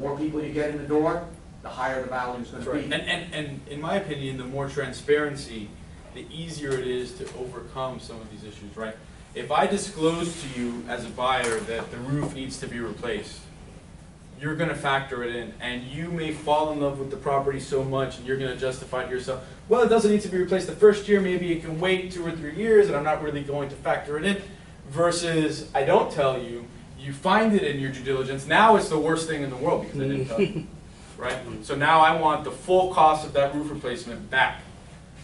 more people you get in the door, the higher the value is going to be. And in my opinion, the more transparency, the easier it is to overcome some of these issues, right? If I disclose to you as a buyer that the roof needs to be replaced, you're going to factor it in, and you may fall in love with the property so much, and you're going to justify to yourself, well, it doesn't need to be replaced the first year, maybe it can wait 2 or 3 years, and I'm not really going to factor it in, versus I don't tell you, you find it in your due diligence, now it's the worst thing in the world because I didn't tell you, right? So now I want the full cost of that roof replacement back.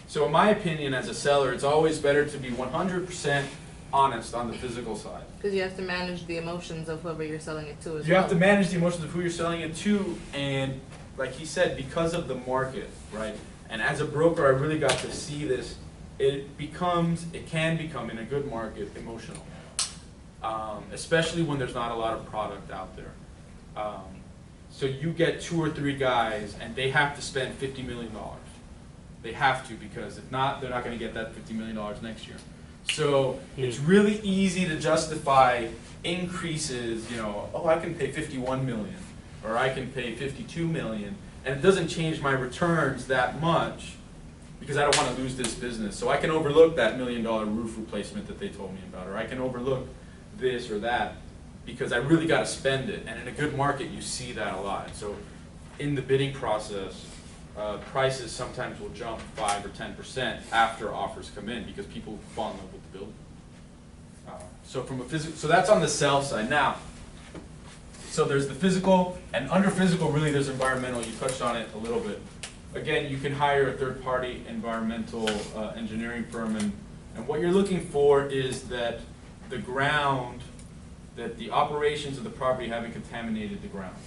So in my opinion as a seller, it's always better to be 100% honest on the physical side. Because you have to manage the emotions of whoever you're selling it to as well. You have to manage the emotions of who you're selling it to, and like he said, because of the market, right? And as a broker, I really got to see this. It can become, in a good market, emotional. Especially when there's not a lot of product out there. So you get 2 or 3 guys, and they have to spend $50 million. They have to, because if not, they're not going to get that $50 million next year. So it's really easy to justify increases, you know, oh, I can pay 51 million, or I can pay 52 million, and it doesn't change my returns that much because I don't want to lose this business. So I can overlook that $1 million roof replacement that they told me about, or I can overlook this or that because I really got to spend it. And in a good market, you see that a lot. So in the bidding process, prices sometimes will jump 5 or 10% after offers come in because people fall in love with the building. So from a so that's on the sell side. Now, so there's the physical, and under physical, really there's environmental. You touched on it a little bit. Again, you can hire a third-party environmental engineering firm, and what you're looking for is that the ground, that the operations of the property haven't contaminated the ground.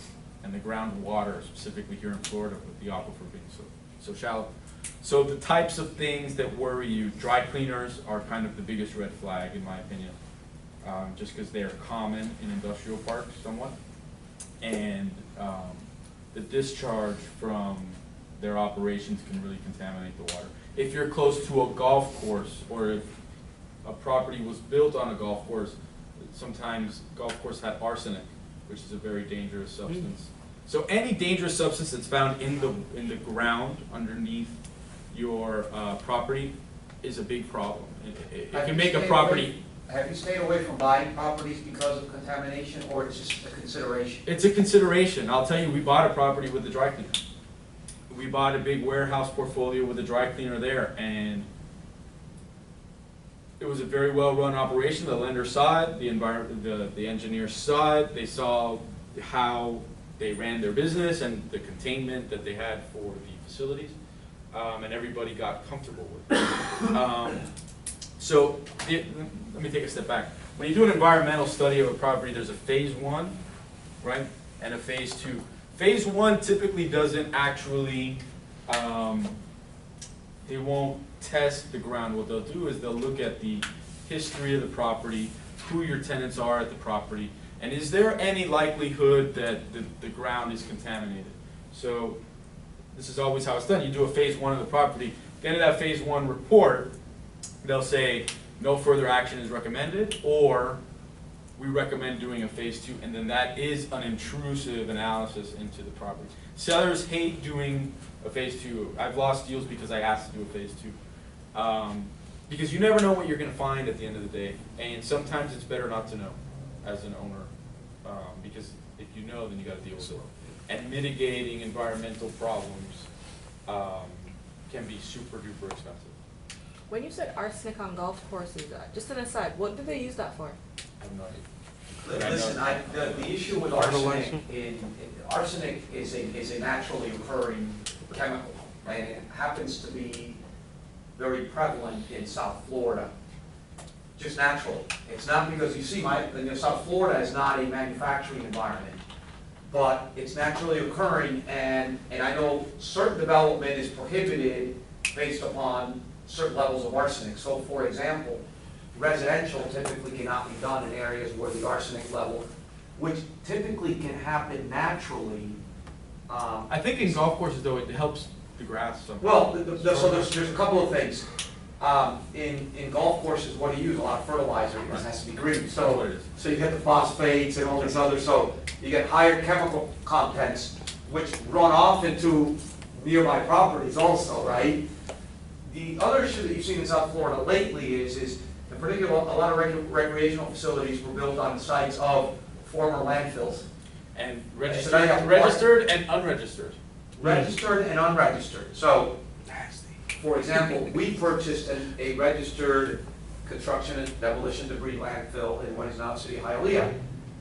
And the groundwater, specifically here in Florida, with the aquifer being so shallow. So the types of things that worry you, dry cleaners are kind of the biggest red flag, in my opinion, just because they are common in industrial parks somewhat. And the discharge from their operations can really contaminate the water. If you're close to a golf course, or if a property was built on a golf course, sometimes golf course had arsenic, which is a very dangerous substance. So any dangerous substance that's found in the ground underneath your property is a big problem. It can make a property. Have you stayed away from buying properties because of contamination, or it's just a consideration? It's a consideration. I'll tell you, we bought a property with a dry cleaner. We bought a big warehouse portfolio with a dry cleaner there, and it was a very well-run operation. The lender saw it, the engineers saw it. They saw how they ran their business and the containment that they had for the facilities, and everybody got comfortable with it. So let me take a step back. When you do an environmental study of a property, there's a phase 1, right, and a phase 2. Phase 1 typically doesn't actually, they won't test the ground. What they'll do is they'll look at the history of the property, who your tenants are at the property, and is there any likelihood that the ground is contaminated. So this is always how it's done. You do a phase 1 of the property. At the end of that phase 1 report, they'll say no further action is recommended, or we recommend doing a phase 2, and then that is an intrusive analysis into the property. Sellers hate doing a phase 2. I've lost deals because I asked to do a phase 2. Because you never know what you're going to find at the end of the day, and sometimes it's better not to know as an owner, because if you know, then you got to deal with it. And mitigating environmental problems can be super duper expensive. When you said arsenic on golf courses, just an aside, what do they use that for? I have no idea. Listen, the issue with arsenic is a naturally occurring chemical, and it happens to be very prevalent in South Florida, just naturally. It's not because you see, South Florida is not a manufacturing environment, but it's naturally occurring, and I know certain development is prohibited based upon certain levels of arsenic. So, for example, residential typically cannot be done in areas where the arsenic level, which typically can happen naturally. I think in golf courses, though, it helps the grass somehow. Well, so there's a couple of things. In golf courses, what do you use? A lot of fertilizer, because it has to be green. That's what So, it is. so you get the phosphates and all these others, so you get higher chemical contents, which run off into nearby properties also, right? The other issue that you've seen in South Florida lately is in particular, a lot of recreational facilities were built on sites of former landfills. And So now you have registered and unregistered. Registered and unregistered. So, for example, we purchased a registered construction and demolition debris landfill in what is now the city of Hialeah.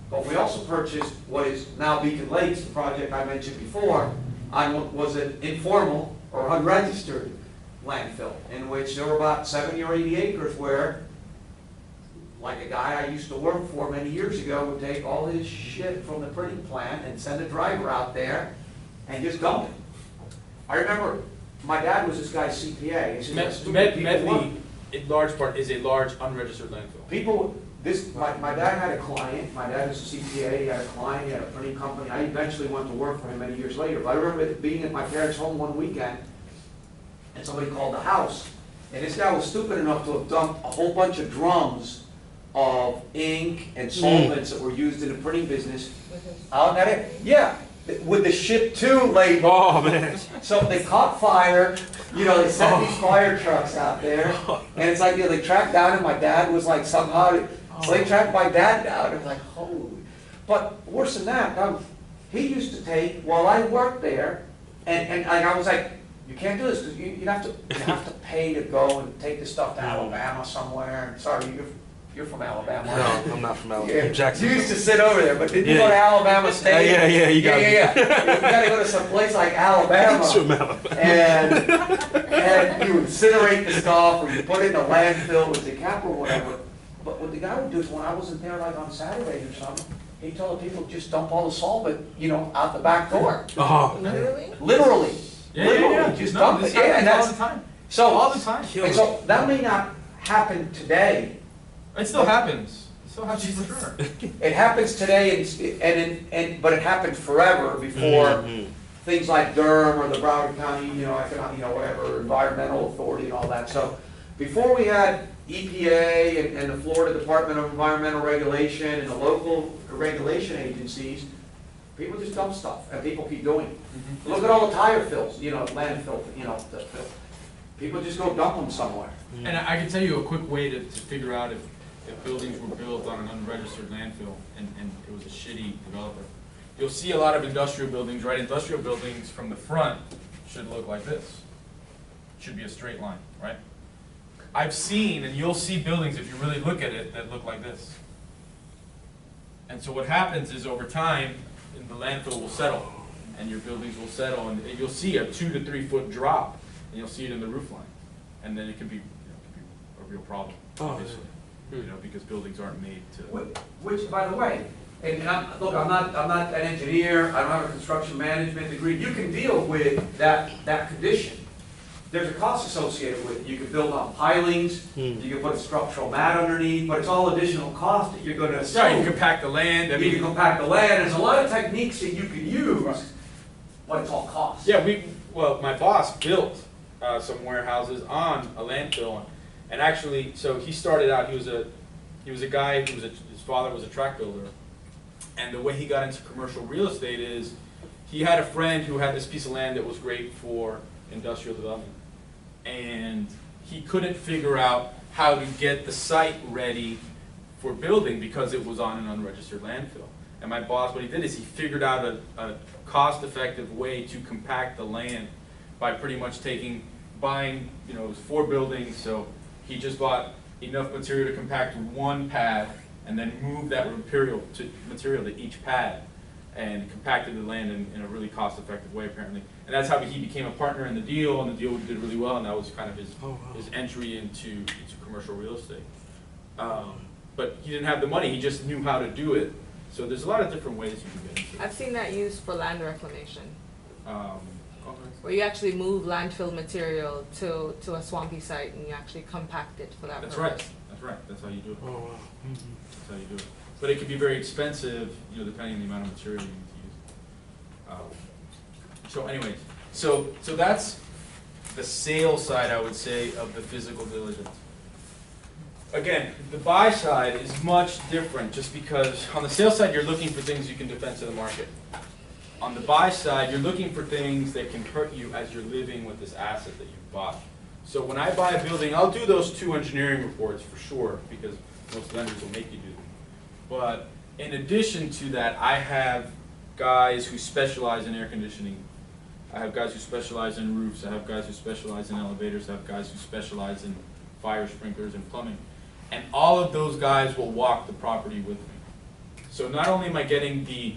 But we also purchased what is now Beacon Lakes, the project I mentioned before, on what was an informal or unregistered landfill, in which there were about 70 or 80 acres where, like a guy I used to work for many years ago would take all his shit from the printing plant and send a driver out there and just dump it. I remember my dad was this guy's CPA. He said, "That's stupid. People want-" in large part, is a large unregistered landfill. People, my dad had a client, my dad was a CPA, he had a client, he had a printing company. I eventually went to work for him many years later. But I remember being at my parents' home one weekend, and somebody called the house. And this guy was stupid enough to have dumped a whole bunch of drums of ink and solvents that were used in the printing business out in that area. Yeah, with the shit too labeled. Oh, man. So they caught fire, you know, they sent these fire trucks out there, and it's like, you know, they tracked down, and my dad was like somehow, so they tracked my dad down, and I'm like, holy. But worse than that, he used to take, while I worked there, and I was like, you can't do this, because you have to pay to go and take this stuff to Alabama somewhere. Sorry, you're from Alabama. No, I'm not from Alabama. Yeah, Jackson. you used to sit over there, but didn't you go to Alabama State? Yeah, you got me. You gotta go to some place like Alabama. It's from Alabama. And you incinerate the stuff, or you put it in a landfill with the cap or whatever. But what the guy would do is, when I wasn't there, like on Saturdays or something, he'd tell the people, just dump all the solvent, you know, out the back door. Oh, Literally? Literally. Yeah, Literally, just dump it. Yeah, and all that's, the time. so, All the time. and so that may not happen today. It still happens. It still happens for sure. It happens today, but it happened forever before things like Durham or the Broward County, you know, whatever, environmental authority and all that. So before we had EPA and the Florida Department of Environmental Regulation and the local regulation agencies, people just dump stuff, and people keep doing it. Look at all the tire fills, you know, landfill, you know, people just go dump them somewhere. And I can tell you a quick way to figure out if buildings were built on an unregistered landfill and it was a shitty developer. You'll see a lot of industrial buildings, right? Industrial buildings from the front should look like this. Should be a straight line, right? I've seen, and you'll see buildings, if you really look at it, that look like this. And so what happens is, over time, the landfill will settle, and your buildings will settle, and you'll see a 2 to 3 foot drop, and you'll see it in the roof line. And then it can be, a real problem, obviously. You know, because buildings aren't made to. Which, by the way, and look, I'm not an engineer, I don't have a construction management degree. You can deal with that condition. There's a cost associated with it. You can build on pilings, you can put a structural mat underneath, but it's all additional cost that you're going to assume. Right, you compact the land. You can compact the land. There's a lot of techniques that you can use, but it's all cost. Yeah, well, my boss built some warehouses on a landfill, and actually, so he started out. He was a guy who his father was a track builder, and the way he got into commercial real estate is he had a friend who had this piece of land that was great for industrial development, and he couldn't figure out how to get the site ready for building because it was on an unregistered landfill. And my boss, what he did is he figured out a cost-effective way to compact the land by pretty much buying, you know, it was 4 buildings, so he just bought enough material to compact one pad and then moved that material to each pad and compacted the land in a really cost-effective way, apparently. And that's how he became a partner in the deal, and the deal did really well, and that was kind of his entry into commercial real estate. But he didn't have the money, he just knew how to do it. So there's a lot of different ways you can get into it. I've seen that used for land reclamation, Okay. where you actually move landfill material to a swampy site and you actually compact it for that That's purpose. right. That's right. That's how you do it. Oh, wow. That's how you do it. But it can be very expensive, you know, depending on the amount of material you need to use. So anyways, so that's the sales side, I would say, of the physical diligence. Again, the buy side is much different, just because on the sales side, you're looking for things you can defend to the market. On the buy side, you're looking for things that can hurt you as you're living with this asset that you've bought. So when I buy a building, I'll do those 2 engineering reports for sure, because most lenders will make you do them. But in addition to that, I have guys who specialize in air conditioning. I have guys who specialize in roofs. I have guys who specialize in elevators. I have guys who specialize in fire sprinklers and plumbing. And all of those guys will walk the property with me. So not only am I getting the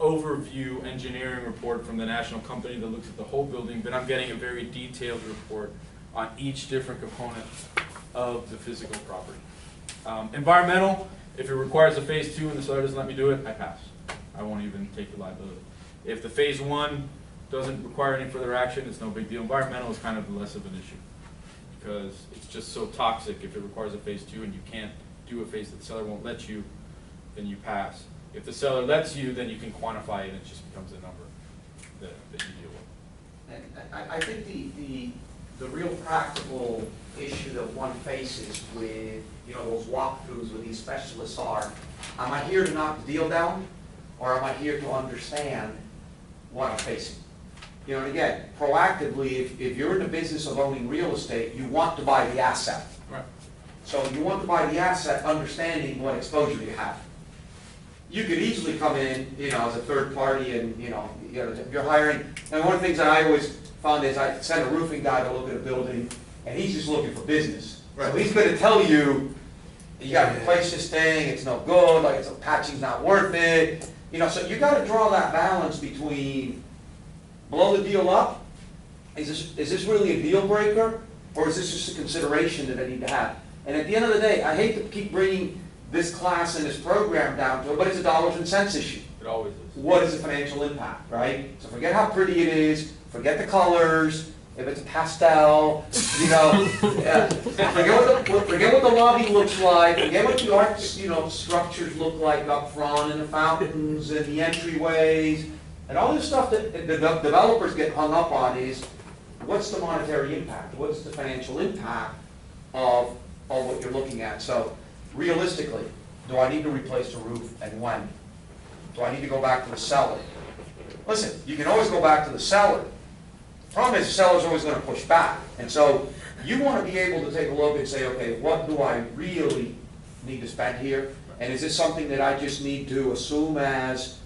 overview engineering report from the national company that looks at the whole building, but I'm getting a very detailed report on each different component of the physical property. Environmental, if it requires a phase 2 and the seller doesn't let me do it, I pass. I won't even take the liability. If the phase 1 doesn't require any further action, it's no big deal. Environmental is kind of less of an issue, because it's just so toxic. If it requires a phase 2 and you can't do a phase that the seller won't let you, then you pass. If the seller lets you, then you can quantify it and it just becomes a number that you deal with. And I think the real practical issue that one faces with, those walkthroughs with these specialists are, am I here to knock the deal down, or am I here to understand what I'm facing? And again, proactively, if you're in the business of owning real estate, you want to buy the asset. Right. So you want to buy the asset understanding what exposure you have. You could easily come in, as a third party and, if you're hiring, and one of the things that I always found is I send a roofing guy to look at a building, and he's just looking for business. Right. So he's going to tell you, you got to replace this thing, it's no good, like patching's not worth it. So you got to draw that balance between blow the deal up. Is this really a deal breaker, or is this just a consideration that I need to have? And at the end of the day, I hate to keep bringing this class and this program down to it, but it's a dollars and cents issue. It always is. What is the financial impact, right? So forget how pretty it is, forget the colors, if it's a pastel, forget what the lobby looks like, forget what the art, structures look like up front, and the fountains, and the entryways, and all this stuff that the developers get hung up on is, what's the monetary impact? What's the financial impact of what you're looking at? So realistically, do I need to replace the roof, and when? Do I need to go back to the seller? Listen, you can always go back to the seller. The problem is the seller's always going to push back. And so you want to be able to take a look and say, okay, what do I really need to spend here? And is this something that I just need to assume as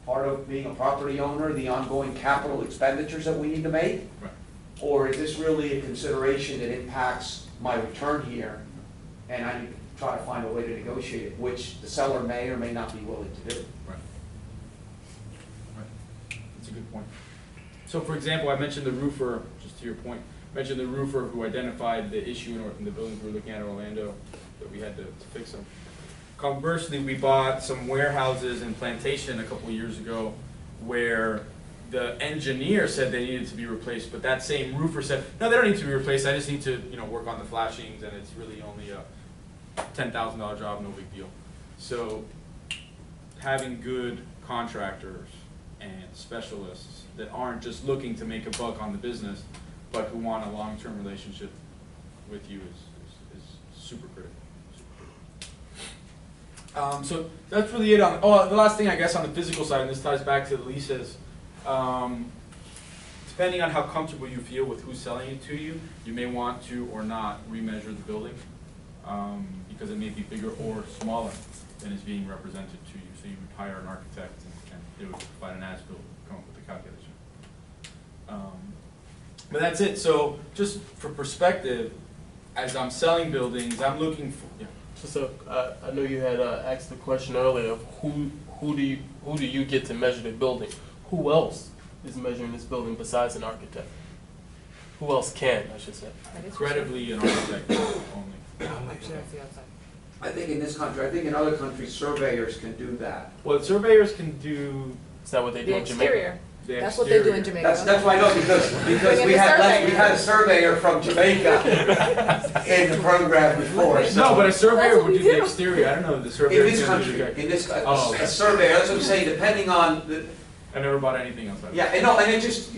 part of being a property owner, the ongoing capital expenditures that we need to make? Right. Or is this really a consideration that impacts my return here, and I need to try to find a way to negotiate it, which the seller may or may not be willing to do? Right. Right. That's a good point. So for example, I mentioned the roofer, just to your point, I mentioned the roofer who identified the issue in the buildings we were looking at in Orlando, that we had to fix them. Conversely, we bought some warehouses in Plantation a couple of years ago where the engineer said they needed to be replaced, but that same roofer said, no, they don't need to be replaced, I just need to work on the flashings, and it's really only a $10,000 job, no big deal. So having good contractors and specialists that aren't just looking to make a buck on the business, but who want a long-term relationship with you is super critical. So that's really it on, the last thing I guess on the physical side, and this ties back to the leases, depending on how comfortable you feel with who's selling it to you, you may want to or not remeasure the building, because it may be bigger or smaller than is being represented to you. So you would hire an architect and they would provide an as-built, come up with a calculation. But that's it. So just for perspective, as I'm selling buildings, I'm looking for, So I know you had asked the question earlier of who do you get to measure the building? Who else is measuring this building besides an architect? Who else can, I should say? incredibly an architect only. I think in this country, I think in other countries, surveyors can do that. Well, surveyors can do Is that what they do The in Jamaica? exterior. the That's what they do in exterior. Jamaica. That's why I know, because Bring we in had the a surveyor from Jamaica in the program before. So No, but a surveyor That's what would we do the do. exterior. I don't know, the in surveyor this can do country, the in this Oh, okay. a surveyor, that's what I'm saying, depending on the, I never bought anything else. Yeah, and no, and it just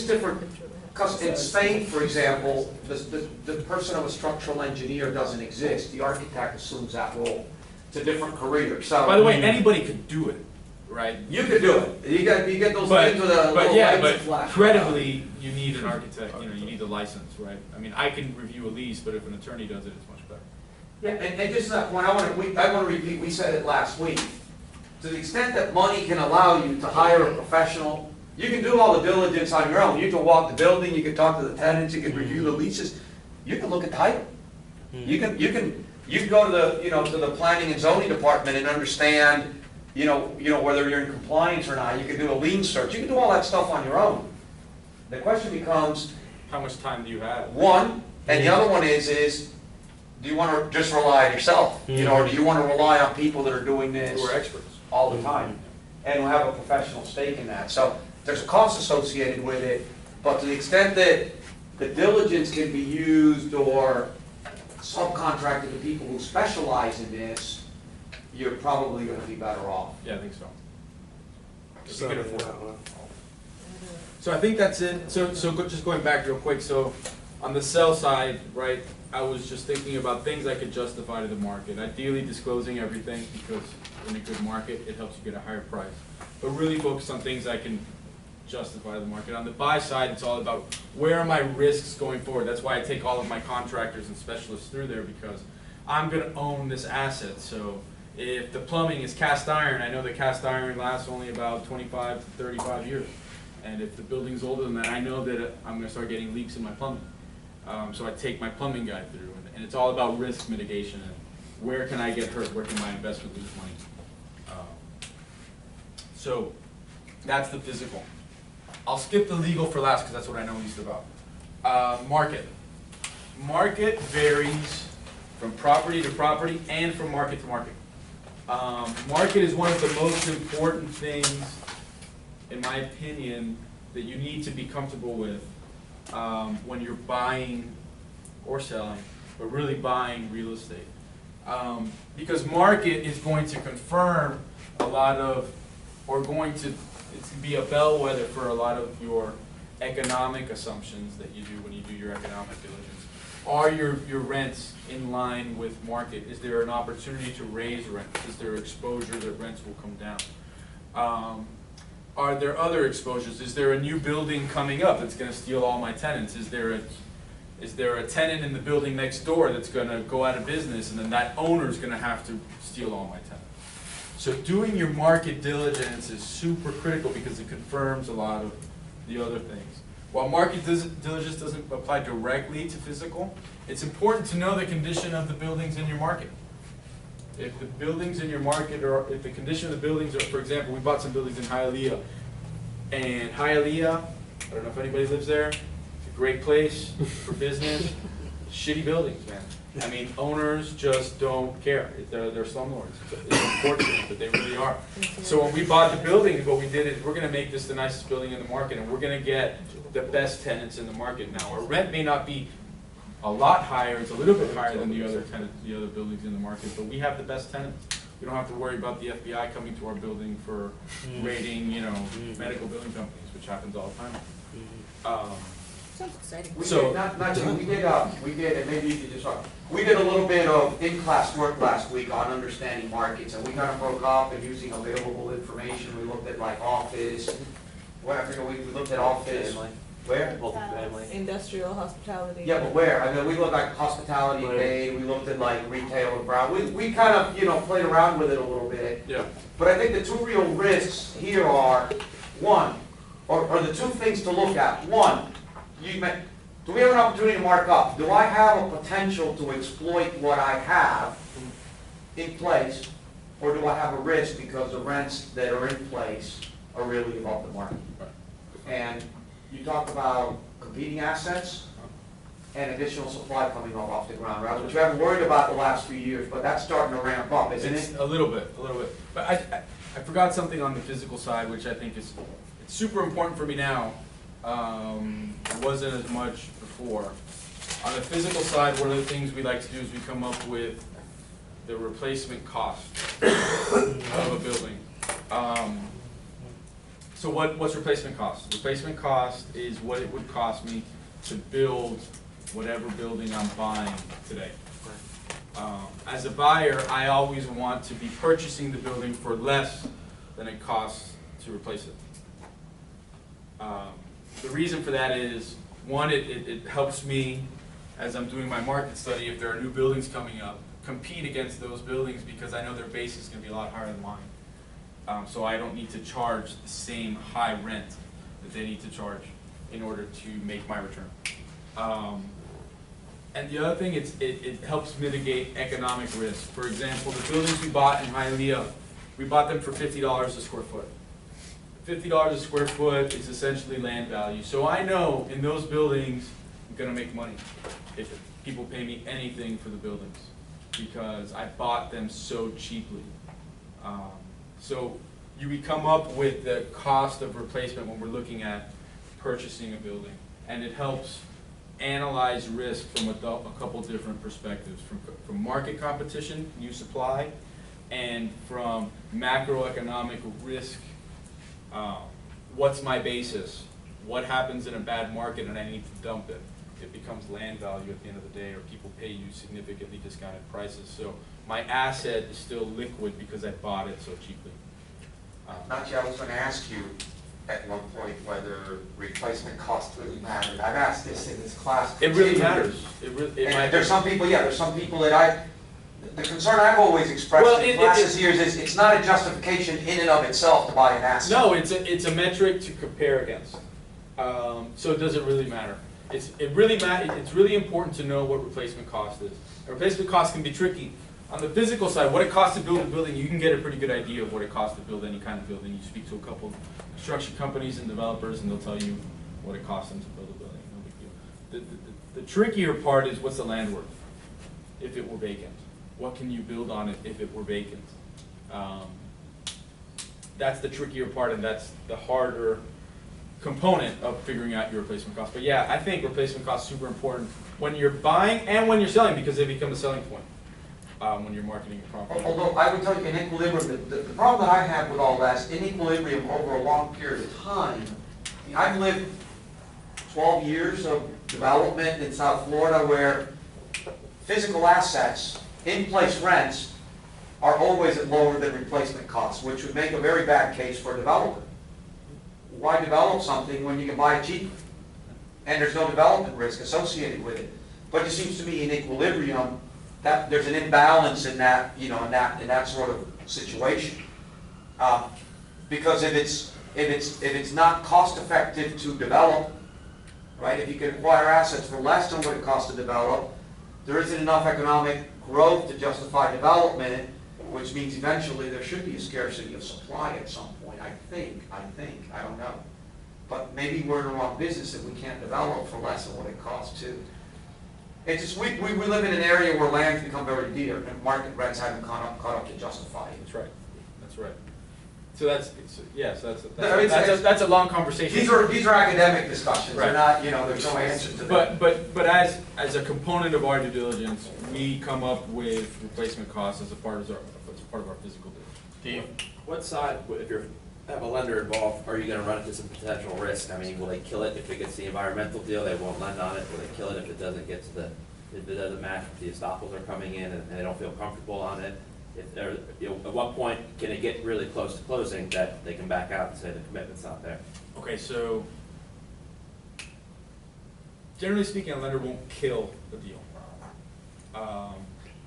different, because in Spain, for example, the person of a structural engineer doesn't exist. The architect assumes that role. It's a different career, so. By the way, anybody could do it, right? You could do it. You get those But, things with a but little yeah, lights but that flash. credibly, you need an architect, you know, you need the license, right? I mean, I can review a lease, but if an attorney does it, it's much better. Yeah, and just that point, I want to repeat, we said it last week. To the extent that money can allow you to hire a professional, you can do all the diligence on your own. You can walk the building, you can talk to the tenants, you can review the leases, you can look at title. You can go to to the planning and zoning department and understand, whether you're in compliance or not. You can do a lien search, you can do all that stuff on your own. The question becomes, How much time do you have? one, and the other one is, do you want to just rely on yourself? Or do you want to rely on people that are doing this Who are experts? all the time and who have a professional stake in that? So there's a cost associated with it, but to the extent that the diligence can be used or subcontracted to people who specialize in this, you're probably going to be better off. Yeah, I think so. If you So, can afford it. So I think that's it. Just going back real quick, so on the sell side, right, I was just thinking about things I could justify to the market. Ideally disclosing everything, because in a good market, it helps you get a higher price. But really focus on things I can justify to the market. On the buy side, it's all about where are my risks going forward. That's why I take all of my contractors and specialists through there, because I'm gonna own this asset. So if the plumbing is cast iron, I know that cast iron lasts only about 25 to 35 years. And if the building's older than that, I know that I'm gonna start getting leaks in my plumbing. So I take my plumbing guy through, and it's all about risk mitigation and where can I get hurt, where can my investment lose money. So that's the physical. I'll skip the legal for last because that's what I know least about. Market. Market varies from property to property and from market to market. Market is one of the most important things, in my opinion, that you need to be comfortable with when you're buying or selling, but really buying real estate. Because market is going to confirm a lot of, or it's be a bellwether for a lot of your economic assumptions that you do when you do your economic diligence. Are your rents in line with market? Is there an opportunity to raise rents? Is there exposure that rents will come down? Are there other exposures? Is there a new building coming up that's going to steal all my tenants? Is there a tenant in the building next door that's going to go out of business, and then that owner is going to have to steal all my tenants? So doing your market diligence is super critical because it confirms a lot of the other things. While market diligence doesn't apply directly to physical, it's important to know the condition of the buildings in your market. If the buildings in your market, or if the condition of the buildings are, for example, we bought some buildings in Hialeah, and Hialeah, I don't know if anybody lives there, it's a great place for business, shitty buildings, man. I mean, owners just don't care. They're slumlords. It's unfortunate, but they really are. So when we bought the buildings, what we did is we're going to make this the nicest building in the market, and we're going to get the best tenants in the market now. Our rent may not be a lot higher, it's a little bit higher than the other buildings in the market, but we have the best tenants. We don't have to worry about the FBI coming to our building for raiding, medical building companies, which happens all the time. Sounds exciting. We did a little bit of in-class work last week on understanding markets, and we kind of broke up and using available information. We looked at like office, we looked at office. Where? Multifamily. Industrial, hospitality. Yeah, but where? I mean, we looked at hospitality and aid, we looked at like retail and brown. We kind of, played around with it a little bit. Yeah. But I think the two real risks here are, one, or the two things to look at. One, do we have an opportunity to mark up? Do I have a potential to exploit what I have in place, or do I have a risk because the rents that are in place are really above the market? And you talk about competing assets and additional supply coming up off the ground, right? Which we haven't worried about the last few years, but that's starting to ramp up, isn't it? A little bit. But I forgot something on the physical side, which I think it's super important for me now. It wasn't as much before. On the physical side, one of the things we like to do is we come up with the replacement cost of a building. So what's replacement cost? Replacement cost is what it would cost me to build whatever building I'm buying today. As a buyer, I always want to be purchasing the building for less than it costs to replace it. The reason for that is, one, it helps me, as I'm doing my market study, if there are new buildings coming up, compete against those buildings because I know their base is going to be a lot higher than mine. So I don't need to charge the same high rent that they need to charge in order to make my return. And the other thing, it helps mitigate economic risk. For example, the buildings we bought in Hialeah, we bought them for $50 a square foot. $50 a square foot is essentially land value. So I know in those buildings, I'm gonna make money if people pay me anything for the buildings because I bought them so cheaply. So we come up with the cost of replacement when we're looking at purchasing a building. And it helps analyze risk from a couple different perspectives, from market competition, new supply, and from macroeconomic risk. What's my basis? What happens in a bad market and I need to dump it? It becomes land value at the end of the day, or people pay you significantly discounted prices. So my asset is still liquid because I bought it so cheaply. Nachi, I was going to ask you at one point whether replacement cost really mattered. I've asked this in this class. It really matters. There's some people, there's some people that the concern I've always expressed in classes here is it's not a justification in and of itself to buy an asset. No, it's a metric to compare against. So does it really matter? It's really important to know what replacement cost is. And replacement cost can be tricky. On the physical side, what it costs to build a building, you can get a pretty good idea of what it costs to build any kind of building. You speak to a couple construction companies and developers, and they'll tell you what it costs them to build a building. No big deal. The trickier part is, what's the land worth if it were vacant? What can you build on it if it were vacant? That's the trickier part, and that's the harder component of figuring out your replacement cost. But yeah, I think replacement cost is super important when you're buying and when you're selling, because they become a selling point when you're marketing your property. Although I would tell you, in equilibrium, the problem that I have with all that is in equilibrium over a long period of time. I've lived 12 years of development in South Florida where physical assets, in-place rents, are always at lower than replacement costs, which would make a very bad case for a developer. Why develop something when you can buy it cheaper? And there's no development risk associated with it. But it seems to me in equilibrium that there's an imbalance in that, in that sort of situation. Because if it's not cost effective to develop, right? If you can acquire assets for less than what it costs to develop, there isn't enough economic growth to justify development, which means eventually there should be a scarcity of supply at some point. I think, I don't know. But maybe we're in the wrong business if we can't develop for less than what it costs to. It's just, we live in an area where land's become very dear and market rents haven't caught up to justify it. That's right. That's right. So that's a long conversation. These are academic discussions. Right. They're not, there's no answer to them. But as a component of our due diligence, we come up with replacement costs as a part of our physical due. What side, if you have a lender involved, are you going to run into some potential risk? I mean, will they kill it if it gets the environmental deal? They won't lend on it. Will they kill it if it doesn't get to if it doesn't match the estoppels are coming in and they don't feel comfortable on it? If they're, at what point can it get really close to closing that they can back out and say the commitment's not there? Okay, so generally speaking, a lender won't kill the deal.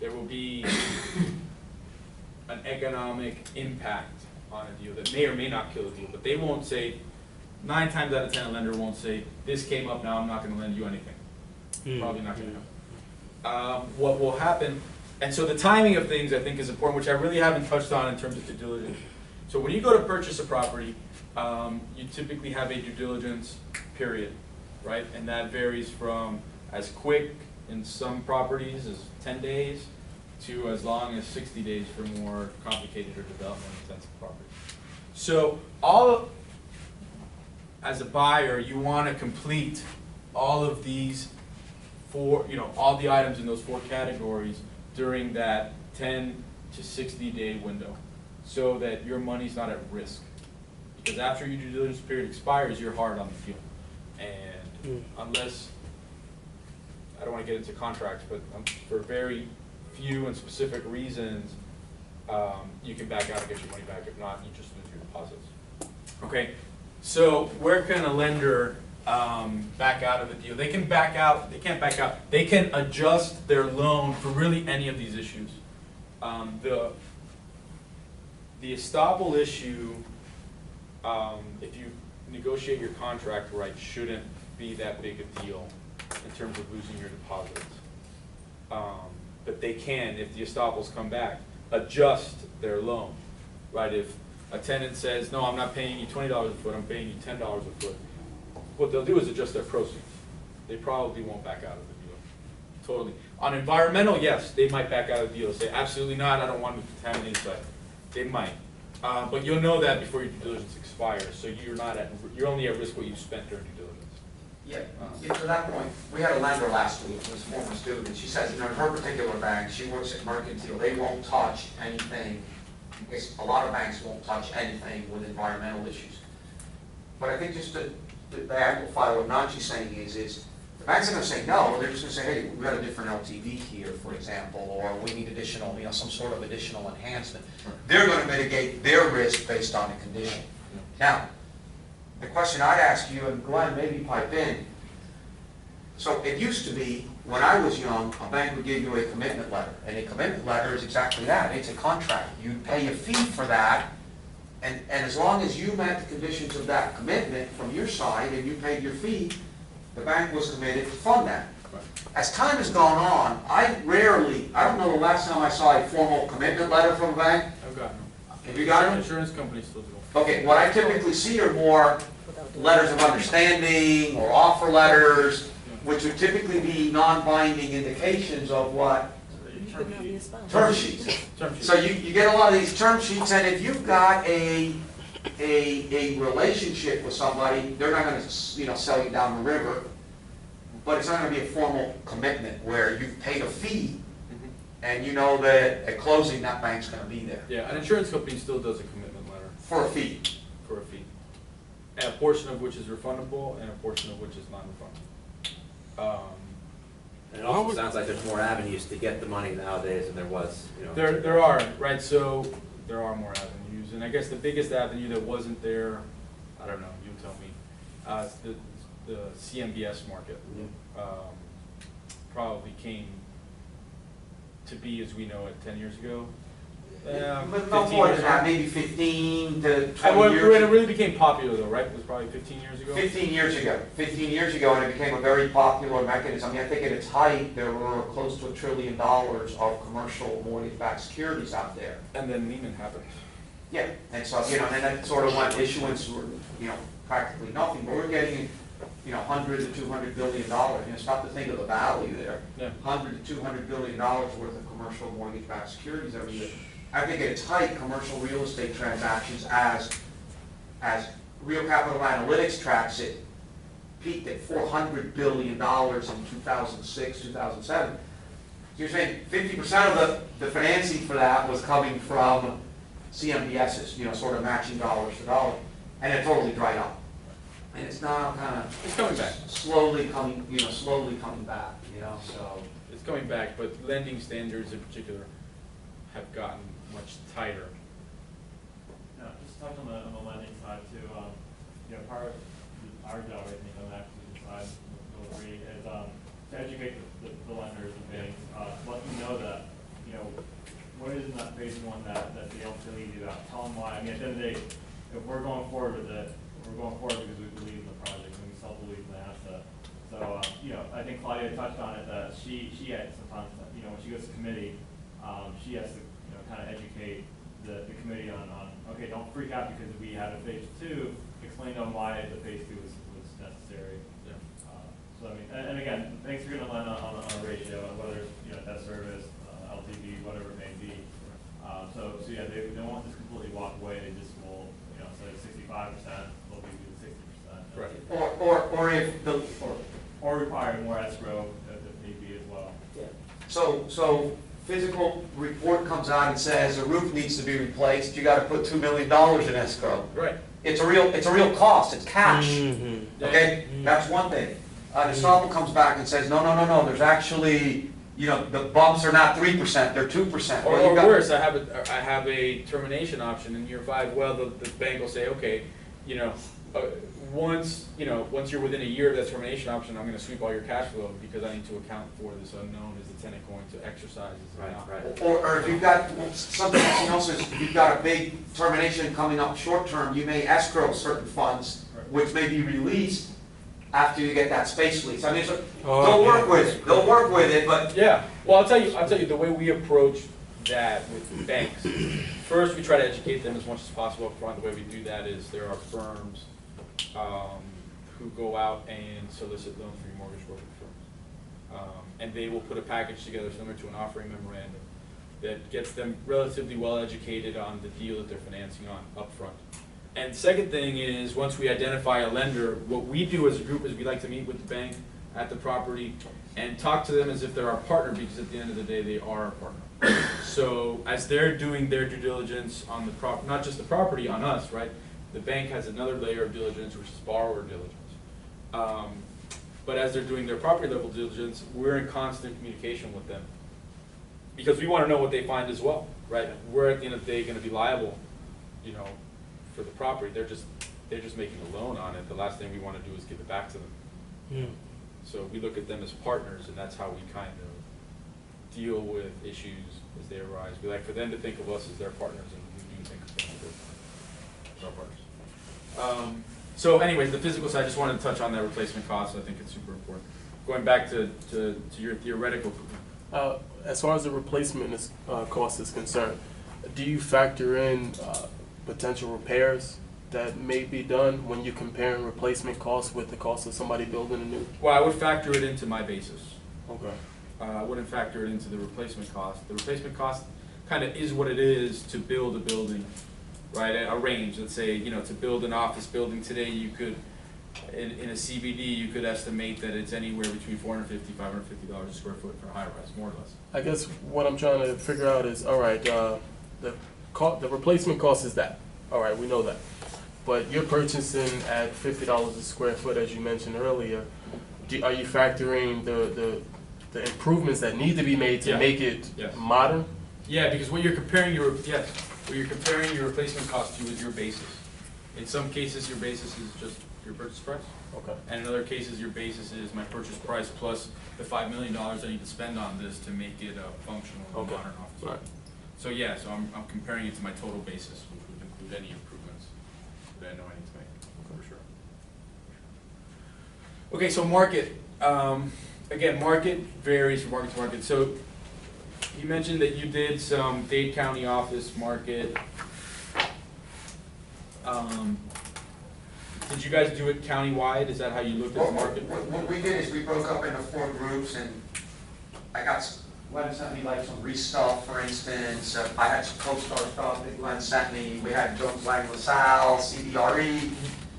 There will be an economic impact on a deal that may or may not kill the deal, but they won't say, 9 times out of 10, a lender won't say, this came up, now I'm not going to lend you anything. Probably not going to happen. What will happen, and so the timing of things I think is important, which I really haven't touched on in terms of due diligence. So when you go to purchase a property, you typically have a due diligence period, right? And that varies from as quick in some properties as 10 days to as long as 60 days for more complicated or development intensive properties. So as a buyer, you want to complete all of these all the items in those 4 categories during that 10 to 60 day window so that your money's not at risk. Because after your due diligence period expires, you're hard on the deal. And unless, I don't want to get into contracts, but for very few and specific reasons, you can back out and get your money back. If not, you just lose your deposits. Okay, so where can a lender back out of the deal? They can back out, they can't back out. They can adjust their loan for really any of these issues. The estoppel issue, if you negotiate your contract right, shouldn't be that big a deal in terms of losing your deposits. But they can, if the estoppels come back, adjust their loan, right? If a tenant says, no, I'm not paying you $20 a foot, I'm paying you $10 a foot, what they'll do is adjust their proceeds. They probably won't back out of the deal, totally. On environmental, yes, they might back out of the deal, say, absolutely not, I don't want to contaminate the site. They might. But you'll know that before your due diligence expires, so you're only at risk what you spent during due diligence. Yeah, to that point, we had a lender last week, who was a former student, she says, in her particular bank, she works at Mercantile, they won't touch anything. A lot of banks won't touch anything with environmental issues. But I think just to amplify what Nachi's saying is the banks are going to say no, they're just going to say, hey, we've got a different LTV here, for example, or we need additional, some sort of additional enhancement. They're going to mitigate their risk based on the condition. Now, the question I'd ask you, and Glenn, maybe pipe in, so it used to be, when I was young, a bank would give you a commitment letter, and a commitment letter is exactly that, it's a contract. You'd pay a fee for that, and as long as you met the conditions of that commitment from your side, and you paid your fee, the bank was committed to fund that. As time has gone on, I don't know the last time I saw a formal commitment letter from a bank. I've gotten them. Have you got it? Insurance companies still do. Okay, what I typically see are more letters of understanding or offer letters, which would typically be non-binding indications of what? Term sheets. So you get a lot of these term sheets, and if you've got a relationship with somebody, they're not going to sell you down the river, but it's not going to be a formal commitment where you've paid a fee, and you know that at closing that bank's going to be there. Yeah, an insurance company still does a commitment letter. For a fee. For a fee. And a portion of which is refundable and a portion of which is non-refundable. And it also sounds like there's more avenues to get the money nowadays than there was, There are, right, so there are more avenues, and I guess the biggest avenue that wasn't there, I don't know, you tell me, is the CMBS market. Probably came to be as we know it 10 years ago. But no more than that, maybe 15 to 20 When years. it really became popular though, right? It was probably 15 years ago? 15 years ago. 15 years ago, and it became a very popular mechanism. I mean, I think at its height, there were close to $1 trillion of commercial mortgage-backed securities out there. And then Lehman happened. Yeah, and so, and then that sort of went issuance were, practically nothing, but we're getting, $100 to $200 billion. Stop to think of the value there. Yeah. $100 to $200 billion worth of commercial mortgage-backed securities every year. I think at its height, commercial real estate transactions, as Real Capital Analytics tracks it, peaked at $400 billion in 2006, 2007. So you're saying 50% of the financing for that was coming from CMBSs, sort of matching dollars to dollars, and it totally dried up. And it's now It's coming back. slowly coming back, so. It's coming back, but lending standards in particular have gotten much tighter. Yeah, just touch on the lending side too. Part of our job, I think, on the acquisition side with REE is to educate the lenders and banks, let them know that, what is in that phase one that they don't feel easy about. Tell them why. I mean, at the end of the day, if we're going forward with it, we're going forward because we believe in the project and we still believe in the asset. So, I think Claudia touched on it that she had sometimes, when she goes to committee, she has to, kind of educate the committee on, okay, don't freak out because we had a phase two, explain to them why the phase two was necessary. Yeah. So, I mean, and again, banks are going to lend on a ratio, whether it's, debt service, LTV, whatever it may be. So yeah, they don't want to just completely walk away, they just will, say 65%, they'll be doing 60%. Right. Or if the. Or require more escrow if need be as well. Yeah. So physical report comes out and says a roof needs to be replaced, you gotta put $2 million in escrow. Right. it's a real cost, it's cash. Mm-hmm. Okay, that's one thing. The estoppel comes back and says, no, there's actually, the bumps are not 3%, they're 2%. Or, Well, you or got- worse, I have a termination option in year 5. Well, the bank will say, okay, once you're within a year of that termination option, I'm going to sweep all your cash flow because I need to account for this unknown. Is the tenant going to exercise? Is it not? Right. Or if you've got, something else is, you've got a big termination coming up short term, you may escrow certain funds, which may be released after you get that space lease. I mean, they'll work with it, but Yeah. Well, I'll tell you the way we approach that with banks. First, we try to educate them as much as possible up front. The way we do that is there are firms who go out and solicit loans for your mortgage brokerage firms. And they will put a package together similar to an offering memorandum that gets them relatively well educated on the deal that they're financing on up front. And second thing is, once we identify a lender, what we do as a group is we like to meet with the bank at the property and talk to them as if they're our partner, because at the end of the day, they are our partner. So as they're doing their due diligence on the not just the property, on us, right? The bank has another layer of diligence, which is borrower diligence. But as they're doing their property level diligence, we're in constant communication with them. Because we want to know what they find as well, right? We're at the end of the day going to be liable, for the property. They're just making a loan on it. The last thing we want to do is give it back to them. So we look at them as partners, and that's how we kind of deal with issues as they arise. We like for them to think of us as their partners, and we do think of them as our partners. So anyways, the physical side, I just wanted to touch on that replacement cost. I think it's super important. Going back to your theoretical. As far as the replacement cost is concerned, do you factor in potential repairs that may be done when you're comparing replacement costs with the cost of somebody building a new? Well, I would factor it into my basis. Okay. I wouldn't factor it into the replacement cost. The replacement cost kind of is what it is to build a building, right? A range. Let's say, to build an office building today, you could, in a CBD, you could estimate that it's anywhere between $450, $550 a square foot for a high rise, more or less. I guess what I'm trying to figure out is, all right, the replacement cost is that. All right, we know that. But you're purchasing at $50 a square foot, as you mentioned earlier. Are you factoring the improvements that need to be made to make it modern? Yeah, because what you're comparing your replacement cost to is your basis. In some cases, your basis is just your purchase price. Okay. And in other cases, your basis is my purchase price plus the $5 million I need to spend on this to make it a functional, modern office. Right. So yeah, so I'm comparing it to my total basis, which would include any improvements that I know I need to make, for sure. Okay, so market. Again, market varies from market to market. So you mentioned that you did some Dade County office market. Did you guys do it countywide? Is that how you looked at the market? What we did is we broke up into 4 groups, and Glenn sent me like some REE stuff, for instance. I had some CoStar stuff that Glenn sent me. We had Jones Lang LaSalle, CBRE.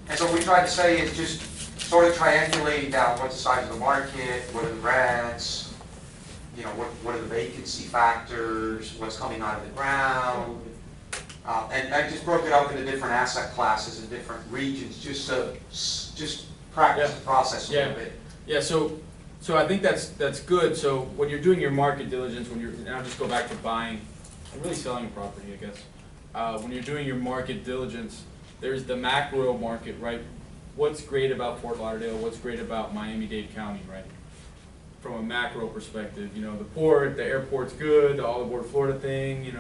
And so what we tried to say is just sort of triangulating down what's the size of the market, what are the rents, what are the vacancy factors, what's coming out of the ground. And I just broke it up into different asset classes and different regions, just to practice the process a little bit. Yeah, so I think that's good. So when you're doing your market diligence, and I'll just go back to buying, and really selling a property, I guess. When you're doing your market diligence, there's the macro market, right? What's great about Fort Lauderdale? What's great about Miami-Dade County, right? From a macro perspective, the port, the airport's good, the all aboard Florida thing,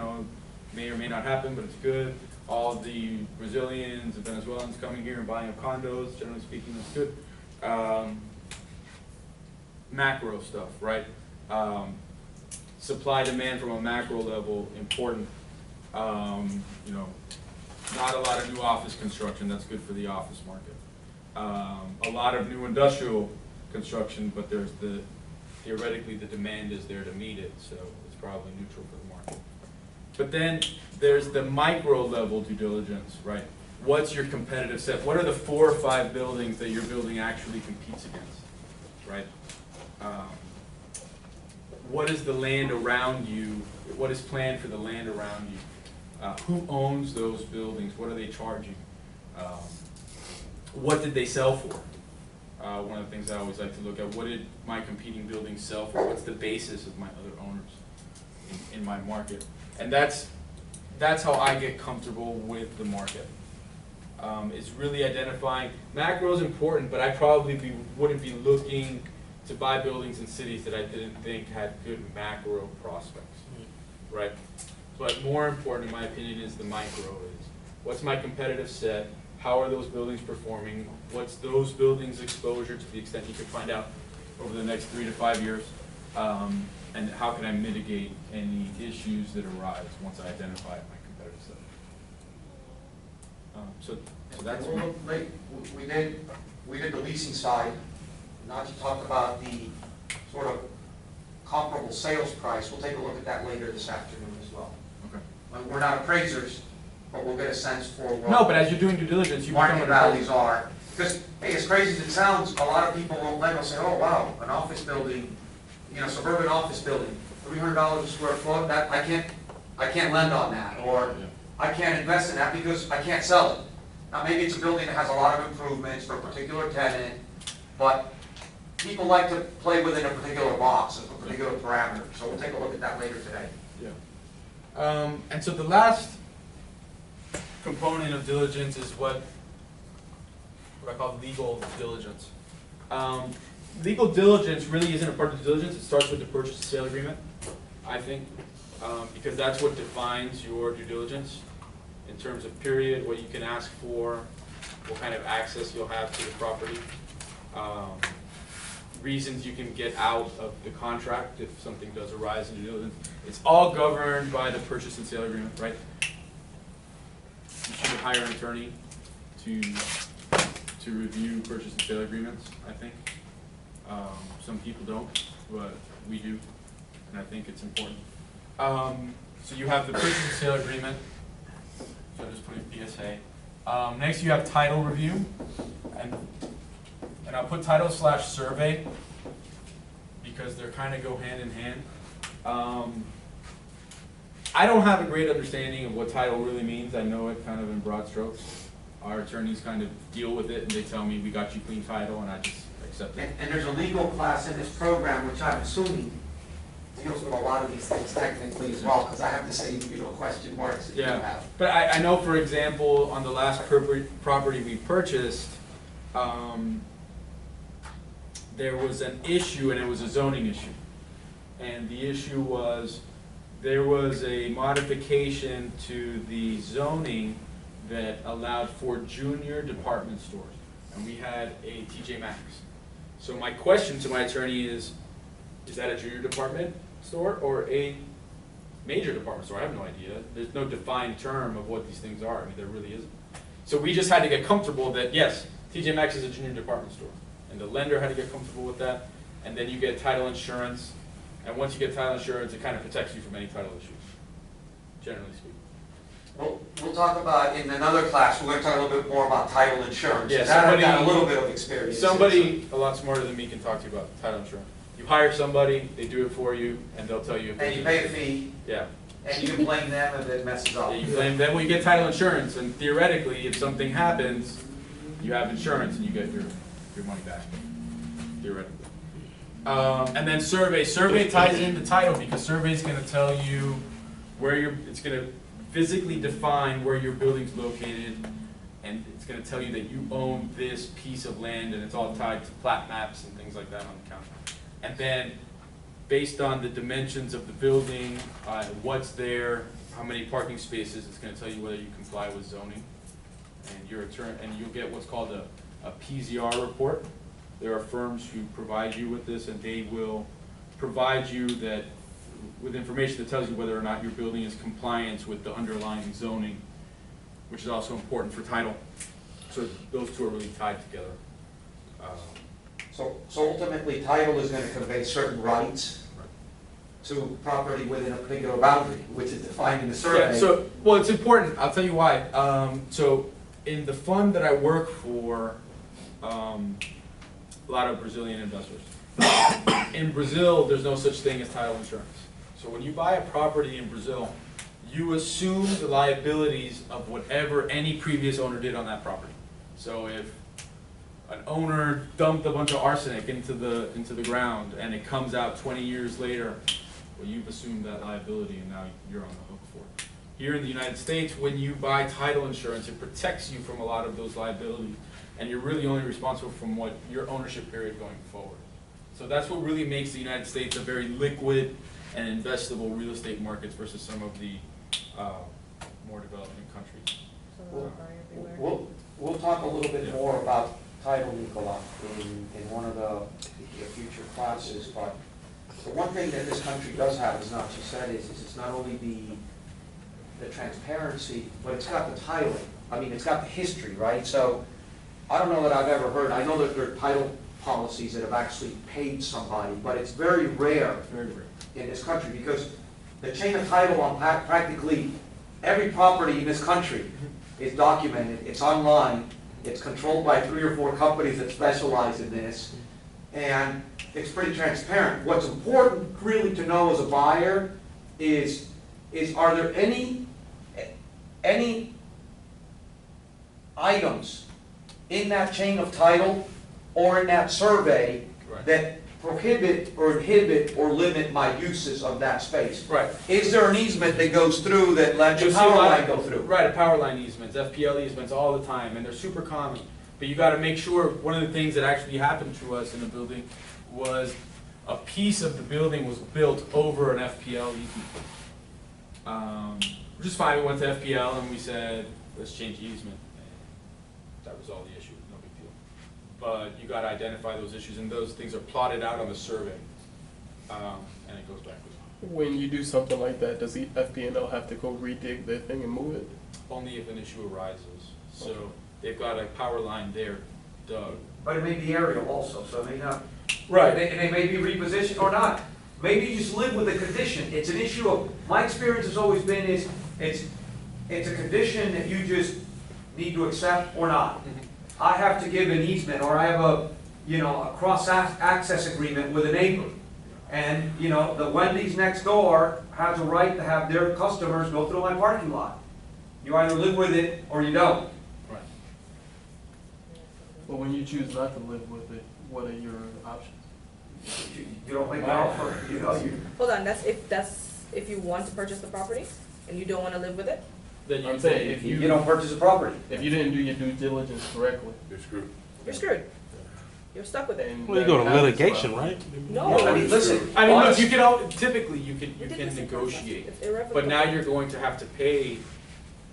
may or may not happen, but it's good. All the Brazilians and Venezuelans coming here and buying up condos, generally speaking, that's good. Macro stuff, right? Supply demand from a macro level, important. Not a lot of new office construction, that's good for the office market. A lot of new industrial construction, but theoretically the demand is there to meet it, so it's probably neutral for the market. But then there's the micro level due diligence, right? What's your competitive set? What are the 4 or 5 buildings that your building actually competes against, right? What is the land around you? What is planned for the land around you? Who owns those buildings? What are they charging? What did they sell for? One of the things I always like to look at, what did my competing buildings sell for? What's the basis of my other owners in my market? And that's how I get comfortable with the market. It's really identifying, macro is important, but I probably wouldn't be looking to buy buildings in cities that I didn't think had good macro prospects, right? But more important, in my opinion, is the micro is, what's my competitive set? How are those buildings performing? What's those buildings' exposure to the extent you can find out over the next 3 to 5 years? And how can I mitigate any issues that arise once I identify my competitive set? So that's. Well, we did the leasing side. Now you talked about the sort of comparable sales price. We'll take a look at that later this afternoon as well. Okay. We're not appraisers, but we'll get a sense for what No, but as you're doing due diligence, you become market values are. Because, hey, as crazy as it sounds, a lot of people won't let us say, oh, wow, an office building, suburban office building, $300 a square foot, that I can't lend on that, or I can't invest in that because I can't sell it. Now, maybe it's a building that has a lot of improvements for a particular tenant, but people like to play within a particular box, a particular parameter. So we'll take a look at that later today. Yeah. And so the last component of diligence is what I call legal diligence. Legal diligence really isn't a part of the diligence. It starts with the purchase and sale agreement, I think, because that's what defines your due diligence in terms of period, what you can ask for, what kind of access you'll have to the property, reasons you can get out of the contract if something does arise in due diligence. It's all governed by the purchase and sale agreement, right? You should hire an attorney to review purchase and sale agreements, I think. Some people don't, but we do, and I think it's important. So you have the purchase and sale agreement, so just put in PSA. Next you have title review, and I'll put title/survey because they're kind of go hand in hand. I don't have a great understanding of what title really means. I know it kind of in broad strokes. Our attorneys kind of deal with it and they tell me we got you clean title and I just accept it. And there's a legal class in this program, which I'm assuming deals with a lot of these things technically as well, because I have the same question marks that you have. But I know, for example, on the last property we purchased, there was an issue, and it was a zoning issue. And the issue was there was a modification to the zoning that allowed for junior department stores. And we had a TJ Maxx. So my question to my attorney is that a junior department store or a major department store? I have no idea. There's no defined term of what these things are. I mean, there really isn't. So we just had to get comfortable that, yes, TJ Maxx is a junior department store. And the lender had to get comfortable with that. And then you get title insurance. And once you get title insurance, it kind of protects you from any title issues, generally speaking. Well, we'll talk about, in another class, we're going to talk a little bit more about title insurance. Yeah, I've got a little bit of experience. Somebody a lot smarter than me can talk to you about title insurance. You hire somebody, they do it for you, and they'll tell you. And you pay a fee. Yeah. And you can blame them if it messes up. Yeah, you blame them when you get title insurance, and theoretically, if something happens, you have insurance and you get your money back. Theoretically. And then survey. Survey ties into title because survey is going to tell you where it's going to physically define where your building's located, and it's going to tell you that you own this piece of land, and it's all tied to plat maps and things like that on the county. And then, based on the dimensions of the building, what's there, how many parking spaces, it's going to tell you whether you comply with zoning, and you'll get what's called a PZR report. There are firms who provide you with this, and they will provide you with information that tells you whether or not your building is compliant with the underlying zoning, which is also important for title. So those two are really tied together. So ultimately, title is going to convey certain rights to property within a particular boundary, which is defined in the survey. Yeah, well, it's important. I'll tell you why. So in the fund that I work for, a lot of Brazilian investors. In Brazil, there's no such thing as title insurance. So when you buy a property in Brazil, you assume the liabilities of whatever any previous owner did on that property. So if an owner dumped a bunch of arsenic into the ground and it comes out 20 years later, well, you've assumed that liability and now you're on the hook for it. Here in the United States, when you buy title insurance, it protects you from a lot of those liabilities, and you're really only responsible from what your ownership period going forward. So that's what really makes the United States a very liquid and investable real estate markets versus some of the more developing countries. We'll talk a little bit more about title, Nicola, in one of the future classes, but the one thing that this country does have, as Nachi said, is it's not only the transparency, but it's got the titling. I mean, it's got the history, right? So I don't know that I've ever heard, I know that there are title policies that have actually paid somebody, but it's very rare in this country because the chain of title on practically every property in this country is documented, it's online, it's controlled by 3 or 4 companies that specialize in this, and it's pretty transparent. What's important really to know as a buyer is are there any items in that chain of title or in that survey that prohibit or inhibit or limit my uses of that space? Right. Is there an easement that goes through that lets your power line go through? Right, a power line easements, FPL easements all the time, and they're super common. But you gotta make sure, one of the things that actually happened to us in the building was a piece of the building was built over an FPL easement. Which is fine, we went to FPL and we said, let's change the easement. And that resolved the issue, no big deal. But you gotta identify those issues, and those things are plotted out on the survey. And it goes back. When you do something like that, does the FP&L have to go redig their thing and move it? Only if an issue arises. So they've got a power line there dug. But it may be aerial also, so it may not. Right. They may be repositioned or not. Maybe you just live with the condition. It's an issue of, my experience has always been it's a condition that you just need to accept or not. I have to give an easement, or I have a cross-access agreement with a neighbor. And, the Wendy's next door has a right to have their customers go through my parking lot. You either live with it or you don't. Right. But when you choose not to live with it, what are your options? You don't make an offer, Hold on, that's if you want to purchase the property and you don't want to live with it? Then I'm saying if you don't purchase a property. if you didn't do your due diligence correctly, You're screwed. You're screwed. You're stuck with it. and Well, you go to that happens, litigation, well, right? No. I mean, listen. I mean, look, us- you can typically you can Ridiculous. negotiate, It's irrevocable. but now you're going to have to pay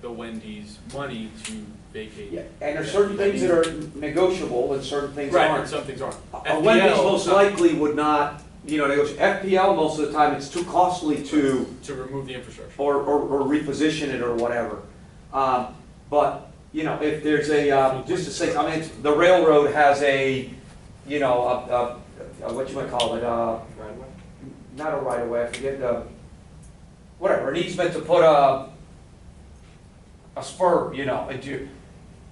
the Wendy's money to vacate. Yeah, and there's certain things that are negotiable and certain things Right, and aren't. some things aren't. A Wendy's FPL, most likely would not, negotiate. FPL, most of the time, it's too costly to, to remove the infrastructure. or reposition it or whatever. But, if there's just to say, I mean, the railroad has what you might call it, not a right of way, I forget, whatever, an easement to put a spur, into,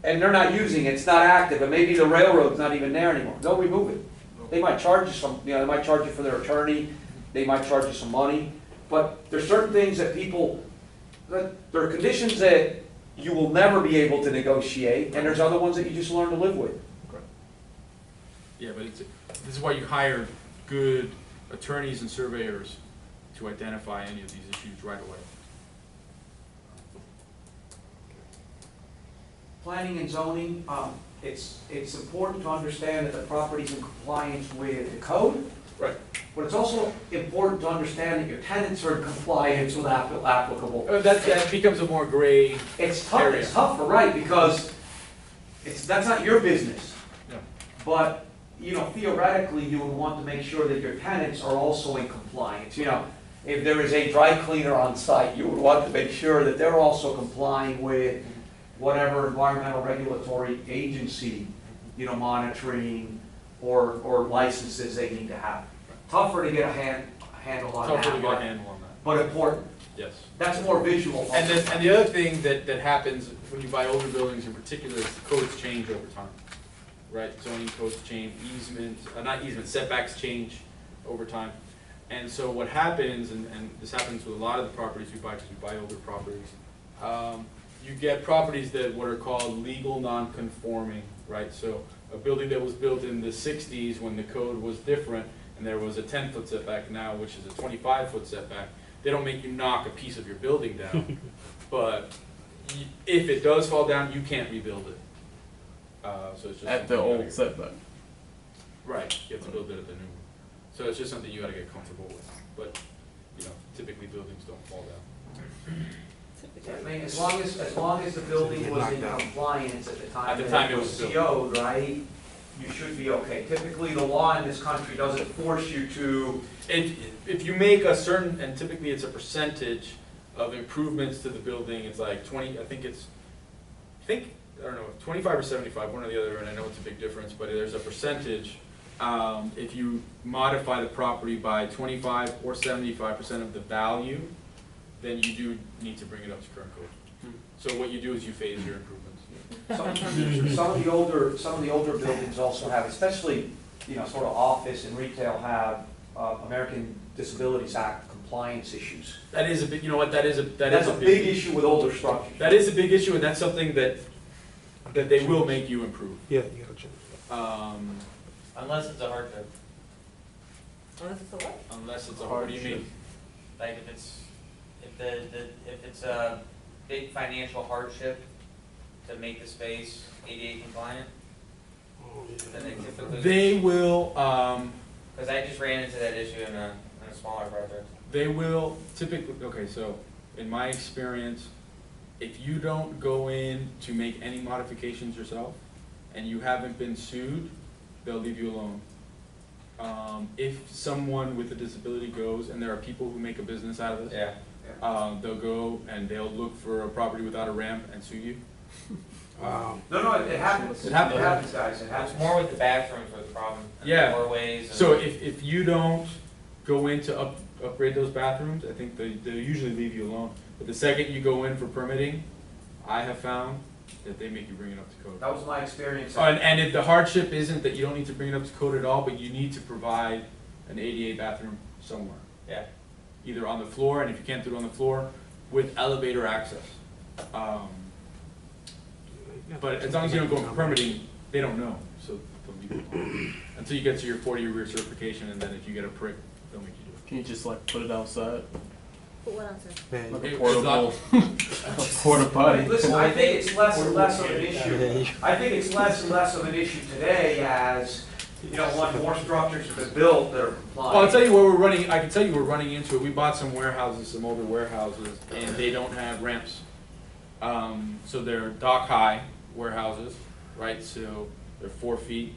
and they're not using it, it's not active, and maybe the railroad's not even there anymore, they'll remove it. They might charge you they might charge you for their attorney, they might charge you some money, but there's certain things that there are conditions that you will never be able to negotiate, and there's other ones that you just learn to live with. Yeah, but this is why you hire good attorneys and surveyors to identify any of these issues right away. Planning and zoning, it's important to understand that the property's in compliance with the code, Right. but it's also important to understand that your tenants are in compliance with applicable. That becomes a more gray. It's tough, area. it's tougher, right, because that's not your business. No. But, theoretically, you would want to make sure that your tenants are also in compliance. If there is a dry cleaner on site, you would want to make sure that they're also complying with whatever environmental regulatory agency, monitoring or licenses they need to have. Tougher to get a handle on Tougher to that, get a handle on that. but important. Yes. That's more visual. And the other thing that happens when you buy older buildings in particular is the codes change over time. Right, zoning codes change, setbacks change over time. And so what happens, and this happens with a lot of the properties we buy, because we buy older properties, you get properties that what are called legal non-conforming, right? So a building that was built in the 60s when the code was different, and there was a 10-foot setback now, which is a 25-foot setback, they don't make you knock a piece of your building down. But if it does fall down, you can't rebuild it. So it's just At the something you old gotta- setback. Right, you have to build it at the new one. So it's just something you gotta get comfortable with. But, you know, typically buildings don't fall down. I mean, as long as the building was in compliance at the time that it was built. CO'd, right, you should be okay. Typically, the law in this country doesn't force you to, If you make a certain, and typically it's a percentage of improvements to the building, it's like 20, I don't know, 25 or 75, one or the other, and I know it's a big difference, but there's a percentage. If you modify the property by 25 or 75% of the value, then you do need to bring it up to current code. So what you do is you phase your improvements. some of the older buildings also have, especially, you know, sort of office and retail have American Disabilities Act compliance issues. That is a big, you know what, that is a That's a big issue with older structures. That is a big issue, and that's something that they will make you improve. Yeah, you gotta change. Unless it's a hardship, Unless it's a what? Unless it's a, what do you mean? like if it's a big financial hardship to make the space ADA compliant, then they typically. They will, Because I just ran into that issue in a smaller project. they will typically, okay, so in my experience, if you don't go in to make any modifications yourself and you haven't been sued, they'll leave you alone. If someone with a disability goes, and there are people who make a business out of this, Yeah. they'll go and they'll look for a property without a ramp and sue you. No, it happens. It happens. It happens, guys, it It's happens. more with the bathrooms where the problem. And Yeah. the doorways. And So if you don't go in to upgrade those bathrooms, I think they usually leave you alone. But the second you go in for permitting, I have found that they make you bring it up to code. That was my experience. And if the hardship isn't that you don't need to bring it up to code at all, but you need to provide an ADA bathroom somewhere. Yeah. Either on the floor, and if you can't do it on the floor, with elevator access. But as long as you don't go in for permitting, they don't know, so they'll leave it alone. Until you get to your 40-year certification, and then if you get a prick, they'll make you do it. Can you just like put it outside? Put what else? Man, Like It- a portable, porta potty? Listen, I think it's less and less of an issue. I think it's less and less of an issue today as, you know, more structures have been built that are compliant. Well, I'll tell you where we're running, I can tell you we're running into it. We bought some warehouses, some older warehouses, and they don't have ramps. So they're dock-high warehouses, right? So they're 4 feet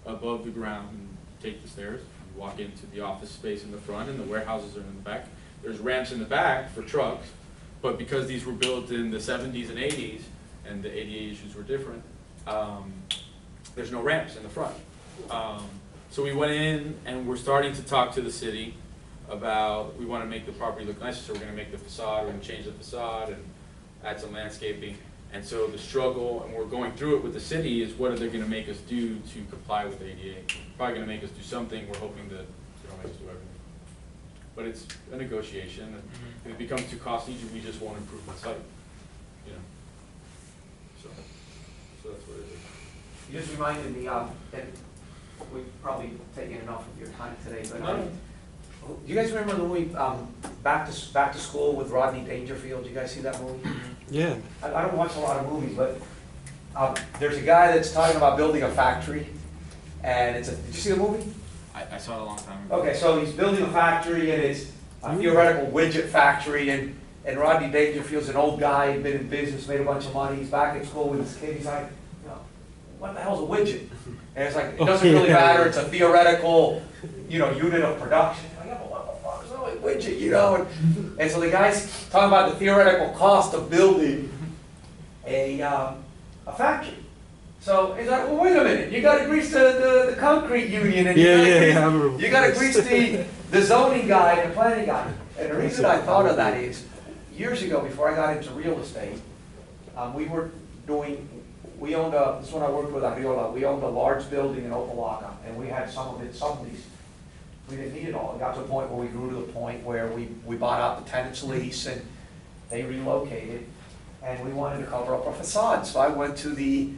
above the ground, and take the stairs, you walk into the office space in the front, and the warehouses are in the back. There's ramps in the back for trucks, but because these were built in the 70s and 80s, and the ADA issues were different, there's no ramps in the front. So we went in and we're starting to talk to the city about, we want to make the property look nicer, so we're going to make the facade, we're going to change the facade and add some landscaping. And so the struggle, and we're going through it with the city, is what are they going to make us do to comply with ADA? Probably going to make us do something. We're hoping that they don't make us do everything. But it's a negotiation, and if it becomes too costly, we just won't improve the site, you know. So that's what it is. You just reminded me, and we've probably taken enough of your time today, but do you guys remember the movie Back to School with Rodney Dangerfield? Did you guys see that movie? yeah. I don't watch a lot of movies, but there's a guy that's talking about building a factory, and did you see the movie? I saw it a long time ago. Okay, so he's building a factory, and it's a theoretical widget factory, and Rodney Dangerfield's an old guy, he'd been in business, made a bunch of money, he's back at school with his kid, he's like, you know, what the hell's a widget? And it's like, it doesn't really matter, it's a theoretical, you know, unit of production. Like, yeah, but what the fuck is a widget, you know? And so the guy's talking about the theoretical cost of building a factory. So he's like, well, wait a minute, you gotta grease the concrete union, and you gotta grease the zoning guy and the planning guy. And the reason I thought of that is, years ago, before I got into real estate, we owned this is when I worked with Arriola, we owned a large building in Opalaca, and we had some of these we didn't need it all. It got to a point where we grew to the point where we bought out the tenant's lease and they relocated, and we wanted to cover up our facade. So I went to the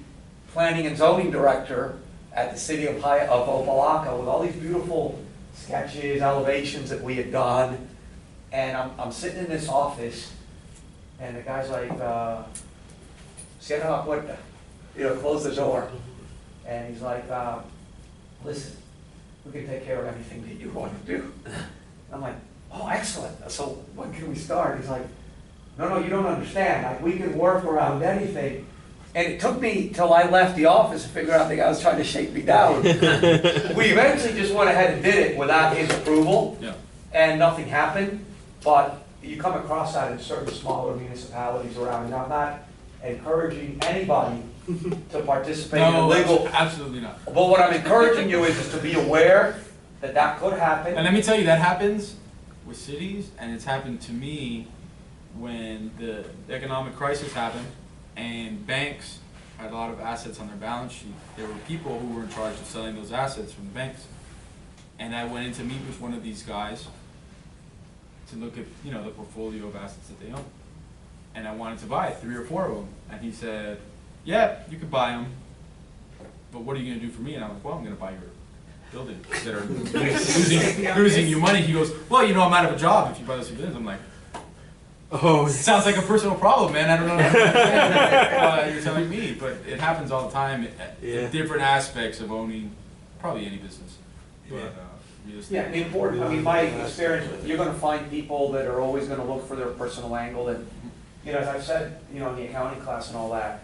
planning and zoning director at the city of Opelika with all these beautiful sketches, elevations that we had done. And I'm sitting in this office, and the guy's like, cierra la puerta, close the door. And he's like, listen, we can take care of anything that you want to do. I'm like, oh, excellent. So when can we start? He's like, no, you don't understand. Like, we can work around anything. And it took me till I left the office to figure out the guy was trying to shake me down. We eventually just went ahead and did it without his approval, Yeah. and nothing happened. But you come across that in certain smaller municipalities around, and I'm not encouraging anybody to participate in No, illegal. absolutely not. But what I'm encouraging you is to be aware that that could happen. And let me tell you, that happens with cities, and it's happened to me when the economic crisis happened and banks had a lot of assets on their balance sheet. There were people who were in charge of selling those assets from the banks. And I went in to meet with one of these guys to look at, the portfolio of assets that they own. And I wanted to buy 3 or 4 of them. And he said, yeah, you could buy them, but what are you gonna do for me? And I'm like, well, I'm gonna buy your buildings that are losing you money. He goes, well, I'm out of a job if you buy those buildings. I'm like, oh, it sounds like a personal problem, man. I don't know what you're telling me, but it happens all the time in different aspects of owning probably any business. But, real estate. Yeah, important. I mean, my experience, you're gonna find people that are always gonna look for their personal angle, and, as I've said, in the accounting class and all that,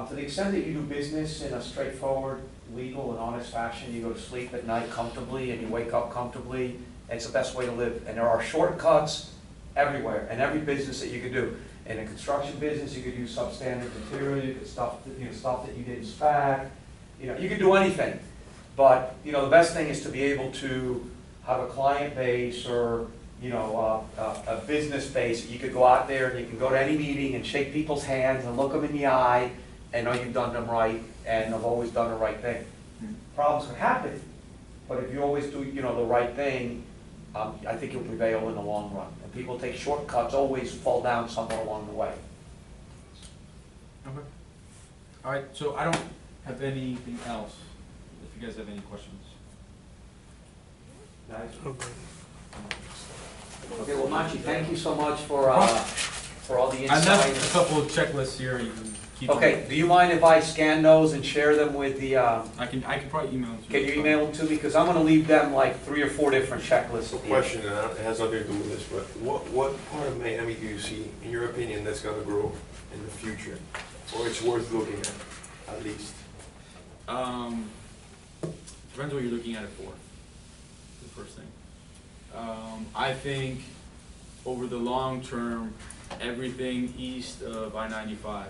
to the extent that you do business in a straightforward, legal, and honest fashion, you go to sleep at night comfortably and you wake up comfortably, it's the best way to live. And there are shortcuts everywhere, in every business that you could do. In a construction business, you could use substandard material, you could stuff that you didn't spec, you could do anything. But, the best thing is to be able to have a client base or, a business base. You could go out there and you can go to any meeting and shake people's hands and look them in the eye and know you've done them right and have always done the right thing. Problems can happen, but if you always do, the right thing, I think you'll prevail in the long run. And people take shortcuts, always fall down somewhere along the way. Okay. All right, so I don't have anything else. If you guys have any questions. Nice. Okay, well, Machi, thank you so much for all the I insight. left a couple of checklists here. You can keep Okay, them. do you mind if I scan those and share them with the, I can probably email them to can you email them to me? Because I'm gonna leave them like 3 or 4 different checklists. A question, and it has nothing to do with this, but what part of Miami do you see, in your opinion, that's gonna grow in the future? Or it's worth looking at least? Depends what you're looking at it for, the first thing. I think over the long term, everything east of I-95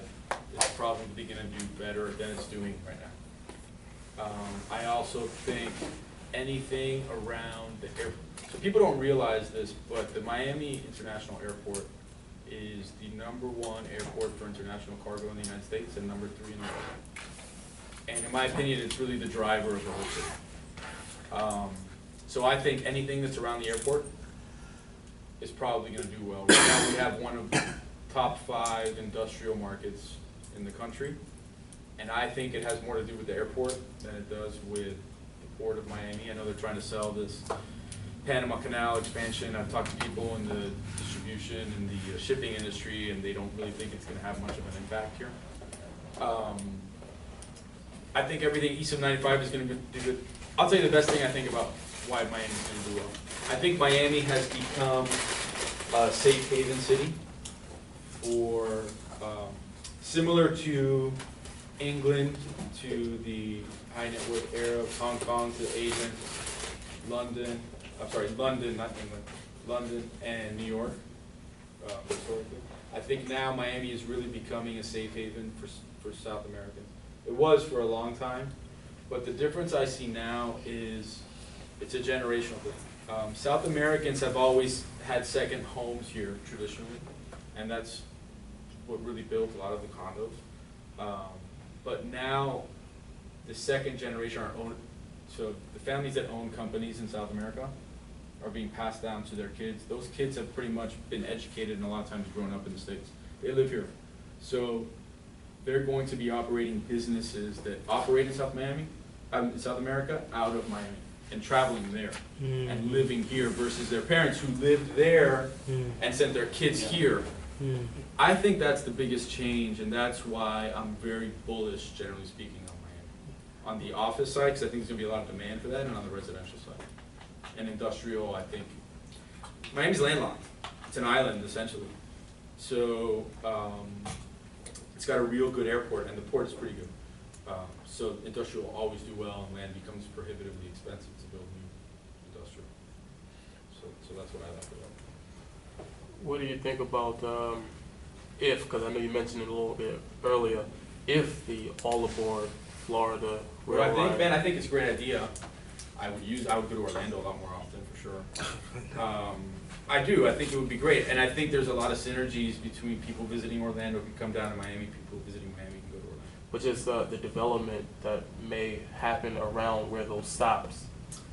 is probably gonna do better than it's doing right now. I also think anything around the airport, so people don't realize this, but the Miami International Airport is the #1 airport for international cargo in the United States and #3 in the world. And in my opinion, it's really the driver of the whole city. So I think anything that's around the airport is probably gonna do well. Right now we have one of the top 5 industrial markets in the country. And I think it has more to do with the airport than it does with the Port of Miami. I know they're trying to sell this Panama Canal expansion. I've talked to people in the distribution and the shipping industry, and they don't really think it's gonna have much of an impact here. I think everything east of 95 is going to do good. I'll tell you the best thing I think about why Miami's going to do well. I think Miami has become a safe haven city for, similar to England, to the high net worth era of Hong Kong, to Asian, London, not England, London and New York, historically. I think now Miami is really becoming a safe haven for South Americans. It was for a long time, but the difference I see now is it's a generational thing. South Americans have always had second homes here traditionally, and that's what really built a lot of the condos. But now the second generation So the families that own companies in South America are being passed down to their kids. Those kids have pretty much been educated and a lot of times grown up in the States. They live here. So they're going to be operating businesses that operate in South America out of Miami and traveling there and living here versus their parents who lived there and sent their kids here. I think that's the biggest change, and that's why I'm very bullish, generally speaking, on Miami. On the office side, because I think there's going to be a lot of demand for that, and on the residential side. And industrial, I think. Miami's landlocked. It's an island, essentially. So it's got a real good airport, and the port is pretty good. So industrial will always do well, and land becomes prohibitively expensive to build new industrial. So that's what I like about it. What do you think about if, because I know you mentioned it a little bit earlier, if the all aboard Florida Well, I rail think, line- Ben, I think it's a great idea. I would go to Orlando a lot more often, for sure. I do, I think it would be great, and I think there's a lot of synergies between people visiting Orlando can come down to Miami, people visiting Miami can go to Orlando. which is the development that may happen around where those stops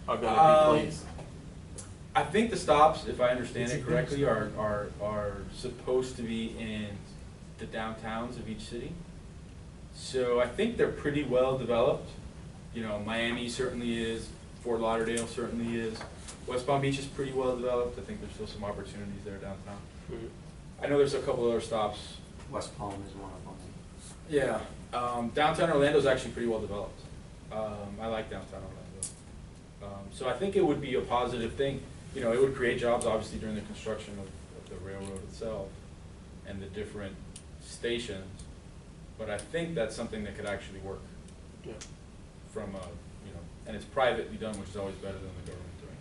are going to be placed. I think the stops, if I understand it correctly, are supposed to be in the downtowns of each city. So I think they're pretty well developed. You know, Miami certainly is, Fort Lauderdale certainly is. West Palm Beach is pretty well developed. I think there's still some opportunities there downtown. I know there's a couple other stops. West Palm is one of them. Yeah, downtown Orlando is actually pretty well developed. I like downtown Orlando. So I think it would be a positive thing. You know, it would create jobs, obviously, during the construction of the railroad itself and the different stations. But I think that's something that could actually work. Yeah. From a, you know, and it's privately done, which is always better than the government doing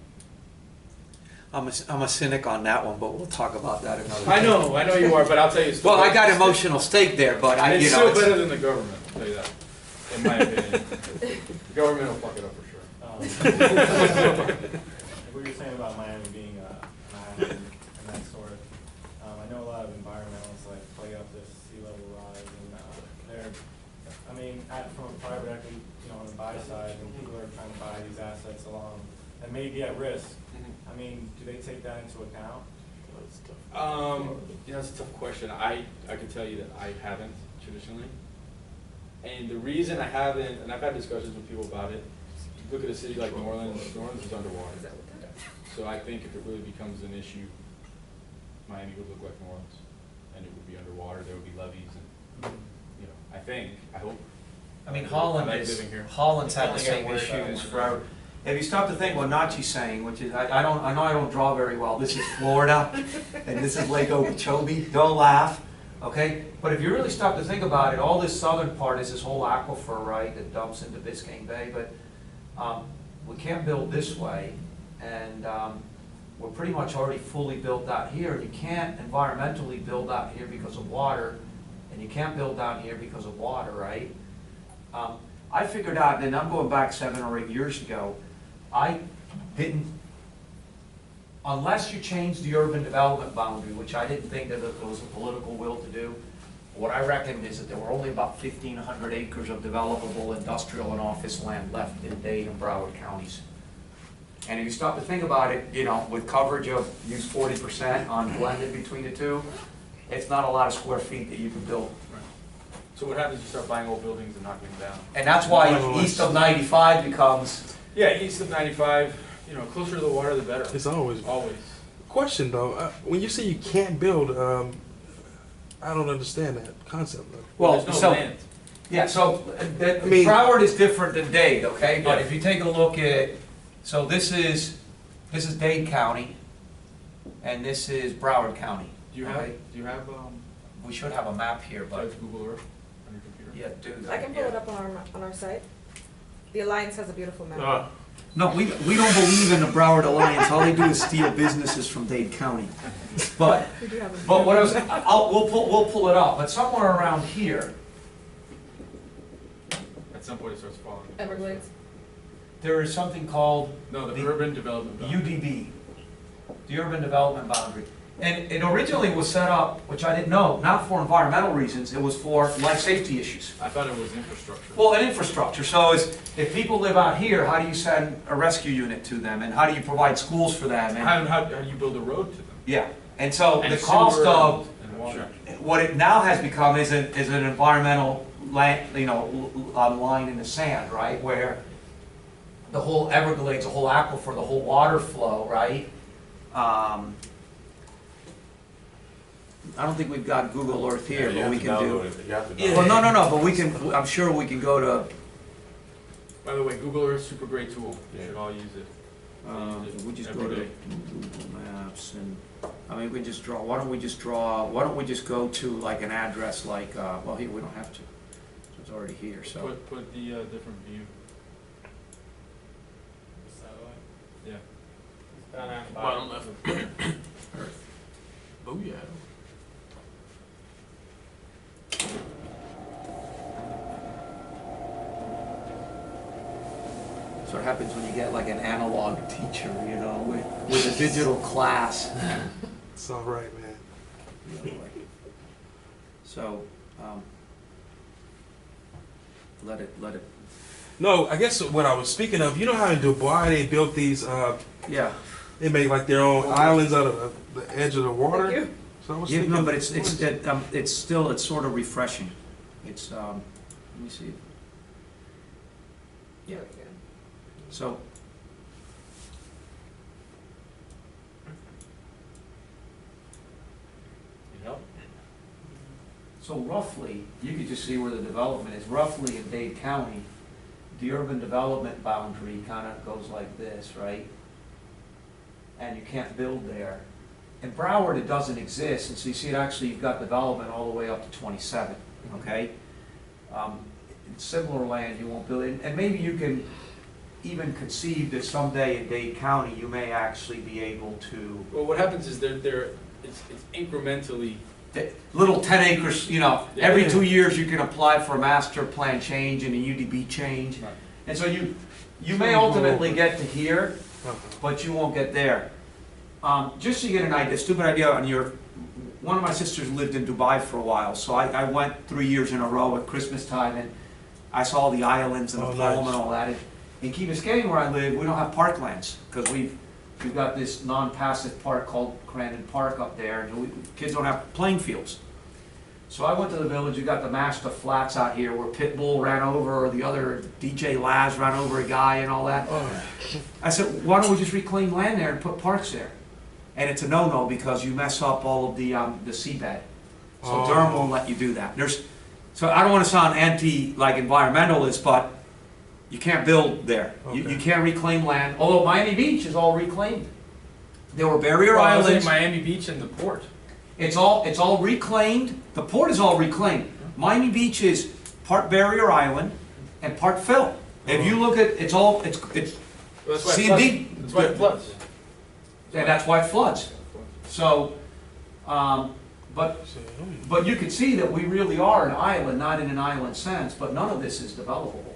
it. I'm a cynic on that one, but we'll talk about that another I day. know you are, but I'll tell you. it's still Well, I got better- emotional stake there, but I, It's you know, still better than the government, I'll tell you that, in my opinion. The government will fuck it up for sure. What you're saying about Miami being an island and that sort, I know a lot of environmentalists like play up this sea level rise, and they're, I mean, from a private equity, you know, on the buy side, when people are trying to buy these assets along that may be at risk, I mean, do they take that into account? You know, it's a tough question. I can tell you that I haven't traditionally. And the reason I haven't, and I've had discussions with people about it, look at a city like New Orleans. New Orleans is underwater. So I think if it really becomes an issue, Miami would look like New Orleans. And it would be underwater, there would be levees and, you know, I hope. I mean, I like living here. Holland's had the Only same gotta worry about issues one forever. If you stop to think what Nachi's saying, which is, I know I don't draw very well, this is Florida, and this is Lake Okeechobee, don't laugh, okay? But if you really stop to think about it, all this southern part is this whole aquifer, right, that dumps into Biscayne Bay, but we can't build this way, and we're pretty much already fully built out here. You can't environmentally build out here because of water, and you can't build down here because of water, right? I figured out, and I'm going back 7 or 8 years ago, I didn't, unless you change the urban development boundary, which I didn't think that there was a political will to do, what I reckon is that there were only about 1,500 acres of developable industrial and office land left in Dade and Broward counties. And if you stop to think about it, you know, with coverage of use 40% on blended between the two, it's not a lot of square feet that you can build. So what happens, you start buying old buildings and knocking them down? And that's why east of 95 becomes, Yeah, east of 95, you know, closer to the water, the better. It's always. Always. Question though, when you say you can't build, I don't understand that concept though. well, There's no so, land. yeah, so I mean- Broward is different than Dade, okay? But Yeah. if you take a look at, so this is Dade County, and this is Broward County. Do you have, okay? We should have a map here, but, Google Earth on your computer? yeah, dude. I can pull yeah. it up on our site. The Alliance has a beautiful map. No, we don't believe in the Broward Alliance. All they do is steal businesses from Dade County. But We do have a But what I was, we'll pull it up, but somewhere around here, At some point it starts falling. Everglades. there is something called No, the The- urban development. boundary. UDB, the Urban Development Boundary. And it originally was set up, which I didn't know, not for environmental reasons, it was for life safety issues. I thought it was infrastructure. Well, an infrastructure, so if people live out here, how do you send a rescue unit to them, and how do you provide schools for them? And, How do you build a road to them? yeah, and so And the cost sewer of, and water. what it now has become is an environmental line in the sand, right? Where the whole Everglades, the whole aquifer, the whole water flow, right? I don't think we've got Google Earth here, You but have we to can download do. it. You have to Well, download no, but we can, I'm sure we can go to, By the way, Google Earth, super great tool. You Yeah. should all use it. we just Every go to day. Google Maps and, I mean, we can just draw, why don't we just go to like an address like, well, here, we don't have to. It's already here, so. Put the different view. Yeah. Down at the Bottom bottom. left. Booyah. That's what happens when you get like an analog teacher, you know, with a digital class. It's all right, man. So, let it, No, I guess what I was speaking of, you know how in Dubai they built these, yeah. they made like their own islands out of the edge of the water? Thank you. So I was Yeah, thinking, no, but it's still, it's sort of refreshing. It's, let me see. Yeah, so. You know? So roughly, you could just see where the development is, roughly in Dade County, the urban development boundary kind of goes like this, right? And you can't build there. In Broward, it doesn't exist, and so you see it actually, you've got development all the way up to 27, okay? In similar land, you won't build, and maybe you can even conceive that someday in Dade County, you may actually be able to, Well, what happens is it's incrementally. little 10 acres, you know, Yeah. every 2 years you can apply for a master plan change and a UDB change. Right. And so you may ultimately get to here, uh-huh. but you won't get there. Just so you get an idea, stupid idea on one of my sisters lived in Dubai for a while, so I went 3 years in a row at Christmas time and I saw the islands and the Oh, palm nice. and all that. In Key Biscayne where I live, we don't have parklands, because we've got this non-passive park called Crandon Park up there, and kids don't have playing fields. So I went to the village, you got the master flats out here where Pitbull ran over, or the other DJ Laz ran over a guy and all that. Oh, I said, why don't we just reclaim land there and put parks there? And it's a no-no because you mess up all of the seabed. So Oh. Durham won't let you do that. So I don't want to sound environmentalist, but you can't build there. You Okay. can't reclaim land, although Miami Beach is all reclaimed. There were barrier Well, I was in islands. Miami Beach and the port. It's all reclaimed. The port is all reclaimed. Miami Beach is part barrier island and part fill. If you look at, it's Well, that's why it C and floods. D. That's why it floods. And that's why it floods. So, but you can see that we really are an island, not in an island sense, but none of this is developable.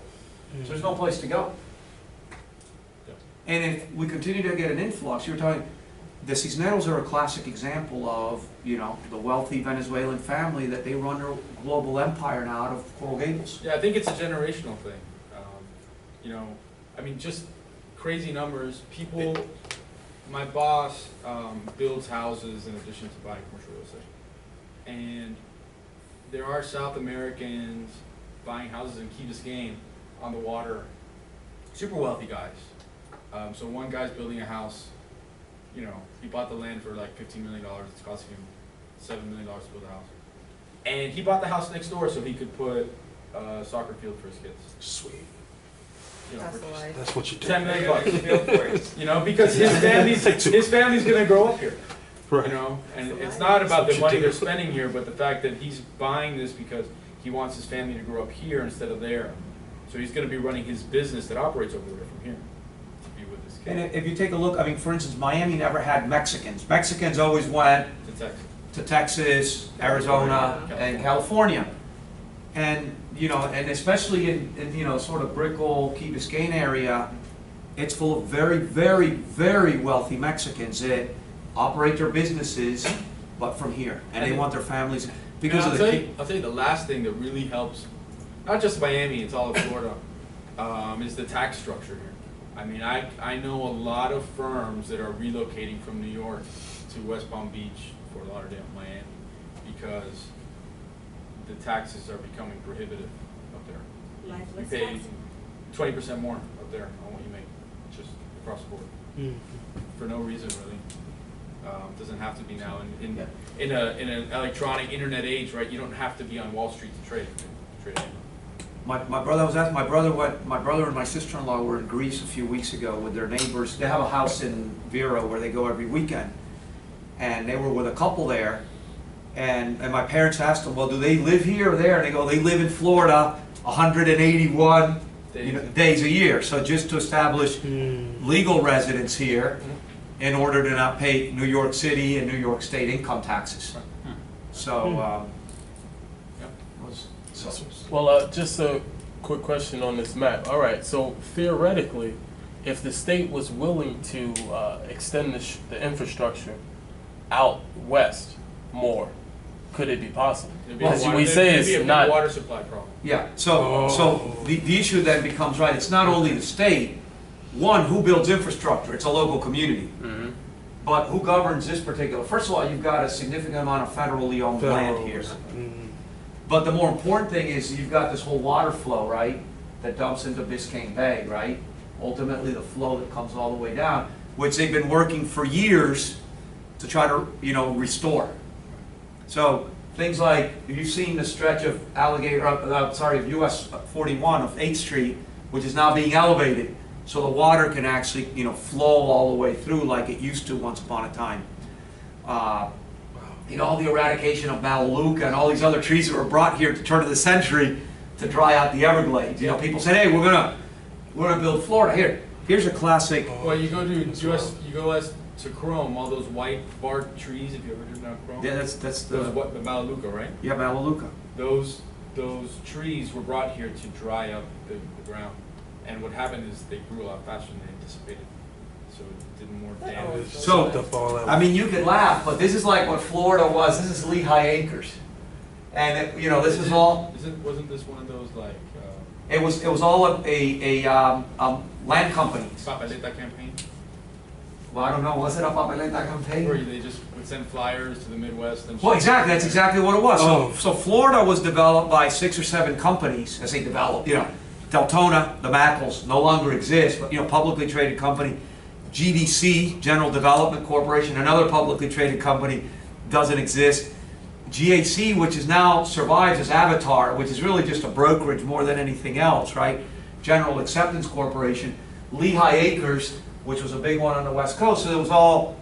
So there's no place to go. And if we continue to get an influx, you were talking, the Cisneros are a classic example of, the wealthy Venezuelan family that they run their global empire now out of Coral Gables. Yeah, I think it's a generational thing. Just crazy numbers. People, my boss builds houses in addition to buying commercial real estate. And there are South Americans buying houses in Key Biscayne on the water, super wealthy guys. So one guy's building a house, he bought the land for like $15 million. It's costing him $7 million to build a house. And he bought the house next door so he could put a soccer field for his kids. Sweet. That's the life. That's what you do. $10 million, because his family's gonna grow up here. Right. And it's not about the That's what money you they're do. spending here, but the fact that he's buying this because he wants his family to grow up here instead of there. So he's gonna be running his business that operates over there from here to be with his And kids. if you take a look, for instance, Miami never had Mexicans. Mexicans always went To Texas. to Texas, Arizona, and California. And, and especially in sort of Brickell, Key Biscayne area, it's full of very, very, very wealthy Mexicans that operate their businesses, but from here, and they want their families, because of And the. I'll tell you the last thing that really helps, not just Miami, it's all of Florida, is the tax structure here. I mean, I know a lot of firms that are relocating from New York to West Palm Beach, Fort Lauderdale, Miami, because the taxes are becoming prohibitive up there. You pay 20% more up there on what you make, just across the board, for no reason really. Doesn't have to be now in an electronic internet age, right? You don't have to be on Wall Street to trade. My brother my brother and my sister-in-law were in Greece a few weeks ago with their neighbors. They have a house in Vero where they go every weekend. And they were with a couple there. And my parents asked them, well, do they live here or there? And they go, they live in Florida 181 days a year. So just to establish legal residence here in order to not pay New York City and New York State income taxes. So, Well, just a quick question on this map. All right, so theoretically, if the state was willing to extend the infrastructure out west more, could it be possible? As we say, it's not water supply problem. yeah, so the issue then becomes, right, it's not only the state. One, who builds infrastructure? It's a local community. But who governs this particular? First of all, you've got a significant amount of federally owned land here. But the more important thing is you've got this whole water flow, right, that dumps into Biscayne Bay, right? Ultimately, the flow that comes all the way down, which they've been working for years to try to, restore. So things like, you've seen the stretch of of US 41 of 8th Street, which is now being elevated, so the water can actually, flow all the way through like it used to once upon a time. All the eradication of Melaleuca and all these other trees that were brought here at the turn of the century to dry out the Everglades. People said, hey, we're gonna build Florida. Here's a classic. Well, you go west to Chrome, all those white bark trees, if you ever driven down Chrome. Yeah, that's Those the, what, the Melaleuca, right? yeah, Melaleuca. Those trees were brought here to dry up the ground. And what happened is they grew a lot faster than they anticipated. So it did more damage. So, you could laugh, but this is like what Florida was. This is Lehigh Acres. And, this is all, Wasn't this one of those like, it was all a land company. Papeleta campaign? Well, I don't know, was it a Papeleta campaign? Where they just would send flyers to the Midwest and. Well, exactly, that's exactly what it was. So Florida was developed by 6 or 7 companies, as they developed, Deltona, the Mackles, no longer exist, but, publicly traded company. GDC, General Development Corporation, another publicly traded company, doesn't exist. GAC, which is now survives as Avatar, which is really just a brokerage more than anything else, right? General Acceptance Corporation. Lehigh Acres, which was a big one on the West Coast, so it was all,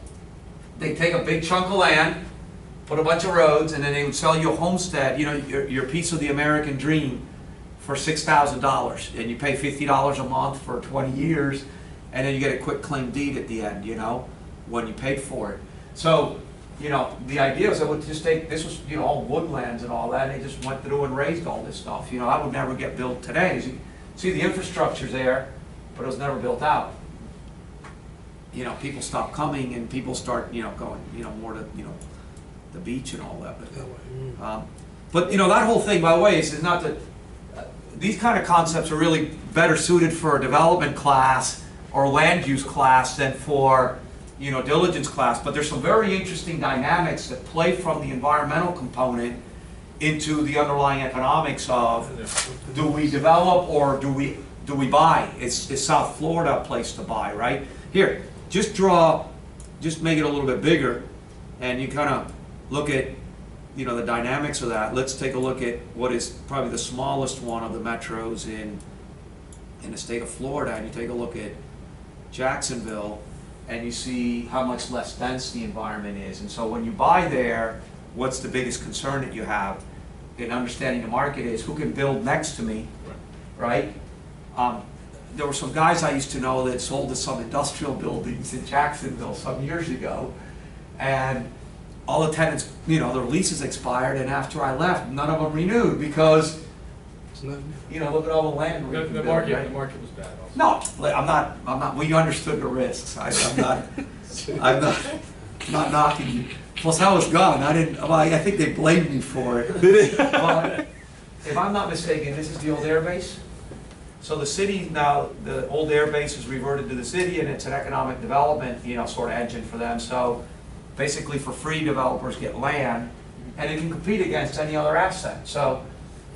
they'd take a big chunk of land, put a bunch of roads, and then they would sell you a homestead, your piece of the American dream for $6,000, and you pay $50 a month for 20 years, and then you get a quick claim deed at the end, when you paid for it. So, the idea was that would just take, this was, all woodlands and all that, and they just went through and raised all this stuff. That would never get built today. As you see, the infrastructure's there, but it was never built out. People stop coming, and people start, going, more to, the beach and all that. But that whole thing, by the way, is not that, these kind of concepts are really better suited for a development class or land use class than for, diligence class. But there's some very interesting dynamics that play from the environmental component into the underlying economics of, do we develop or do we buy? Is South Florida a place to buy, right? Here, just make it a little bit bigger, and you kind of look at, the dynamics of that. Let's take a look at what is probably the smallest one of the metros in the state of Florida, and you take a look at Jacksonville, and you see how much less dense the environment is. And so when you buy there, what's the biggest concern that you have in understanding the market is who can build next to me, right? There were some guys I used to know that sold to some industrial buildings in Jacksonville some years ago, and all the tenants, their leases expired, and after I left, none of them renewed because, look at all the land. The market was bad also. No, I'm not, well, you understood the risks. I'm not, not knocking you. Plus, I was gone. I didn't. Well, I think they blamed me for it. But if I'm not mistaken, this is the old air base? So the city now, the old air base is reverted to the city, and it's an economic development, sort of engine for them. So basically, for free, developers get land, and it can compete against any other asset. So,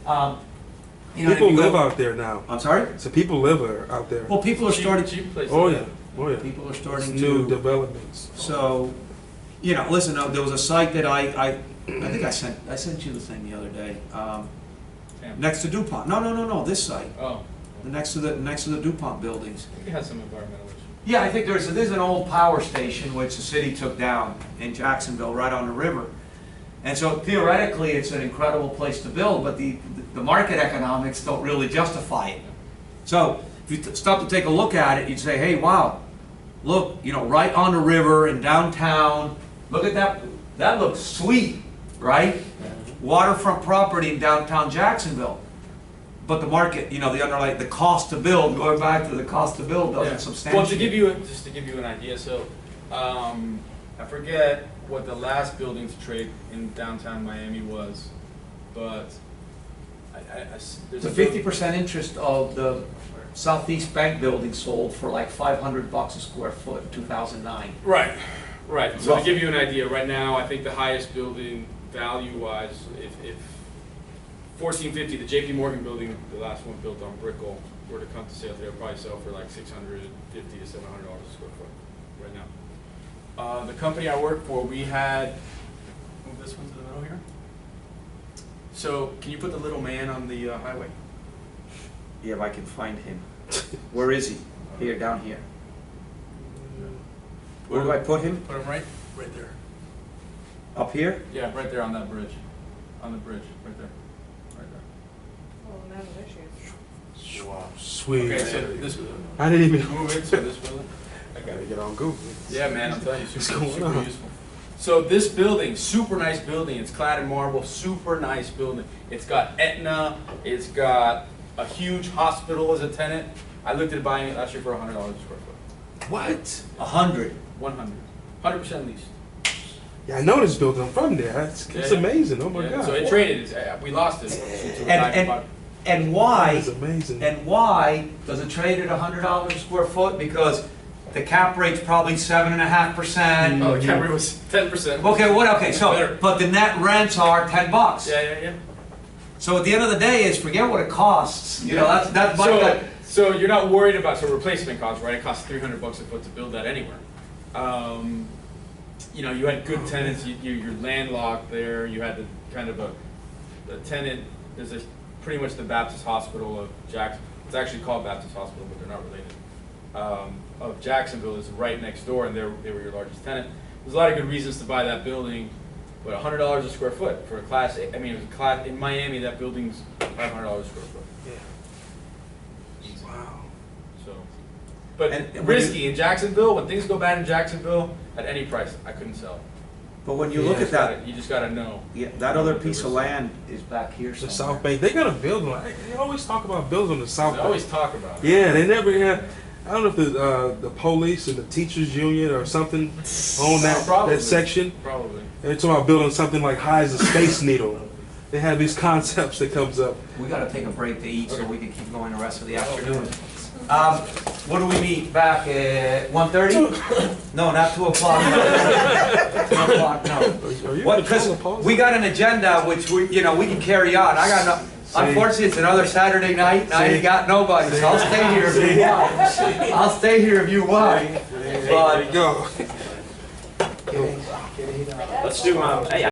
if People you go- live out there now. I'm sorry? So people live out there. Well, people are starting. Cheap place. Oh, yeah. Oh, yeah. People are starting New to. developments. So, listen. There was a site that I think I sent you the thing the other day. Next to DuPont. No. This site. Oh, Next to the DuPont buildings. I think it has some environmental issues. Yeah, I think there's an old power station which the city took down in Jacksonville, right on the river. And so theoretically, it's an incredible place to build, but the market economics don't really justify it. So if you stop to take a look at it, you'd say, hey, wow, look, right on the river in downtown, look at that, that looks sweet, right? Waterfront property in downtown Jacksonville. But the market, the cost to build, going back to the cost to build doesn't substantiate. Well, just to give you an idea, so, I forget what the last building to trade in downtown Miami was, but there's The 50% interest of the Southeast Bank building sold for like $500 a square foot in 2009. Right. So to give you an idea, right now, I think the highest building value-wise, if 1450, the JP Morgan building, the last one built on Brickell, were to come to sale, they would probably sell for like $650 to $700 a square foot right now. The company I work for, we had, move this one to the middle here. So can you put the little man on the highway? Yeah, if I can find him. Where is he? Here, down here. Where do I put him? Put him right there. Up here? Yeah, right there on that bridge. On the bridge, right there. Well, none of issues. Wow. Sweet. Okay, so this, I didn't even move it, so this building. I gotta get on Google. Yeah, man, I'm telling you, super going on? useful. So this building, super nice building. It's clad in marble, super nice building. It's got Aetna. It's got a huge hospital as a tenant. I looked at buying it last year for $100 a square foot. What? 100. 100% leased. Yeah, I know this building. I'm from there. It's Yeah. amazing. Oh my Yeah, God. so it traded. We lost it. to a guy who bought it. And why? It's amazing. And why does it trade at $100 a square foot? Because the cap rate's probably 7.5%. Oh, the cap rate was 10%. Okay, so, Better. but the net rents are $10. Yeah. So at the end of the day, is forget what it costs. That's my. So you're not worried about replacement costs, right? It costs $300 a foot to build that anywhere. You had good tenants. You're landlocked there. You had the tenant. There's pretty much the Baptist Hospital of Jackson. It's actually called Baptist Hospital, but they're not related. Of Jacksonville is right next door, and they were your largest tenant. There's a lot of good reasons to buy that building, but $100 a square foot for a class A. I mean, it was a class in Miami. That building's $500 a square foot. Yeah. Wow. So, but And risky in Jacksonville. When things go bad in Jacksonville, at any price, I couldn't sell it. But when you look at that, You just gotta know. that other piece of land is back here The somewhere. South Bank. They got a building. They always talk about buildings on the South They Bank. always talk about it. Yeah, they never had. I don't know if the police and the teachers union or something own Probably. that section. Probably. They're talking about building something like high as a space needle. They have these concepts that comes up. We gotta take a break to eat so we can keep going the rest of the afternoon. What do we meet back at 1:30? No, not 2 o'clock. 2 o'clock, no. Are you What, because we got an agenda which we can carry on. I got no, unfortunately, it's another Saturday night and I ain't got nobody, so I'll stay here if you want. I'll stay here if you want. There you go. Let's do, hey,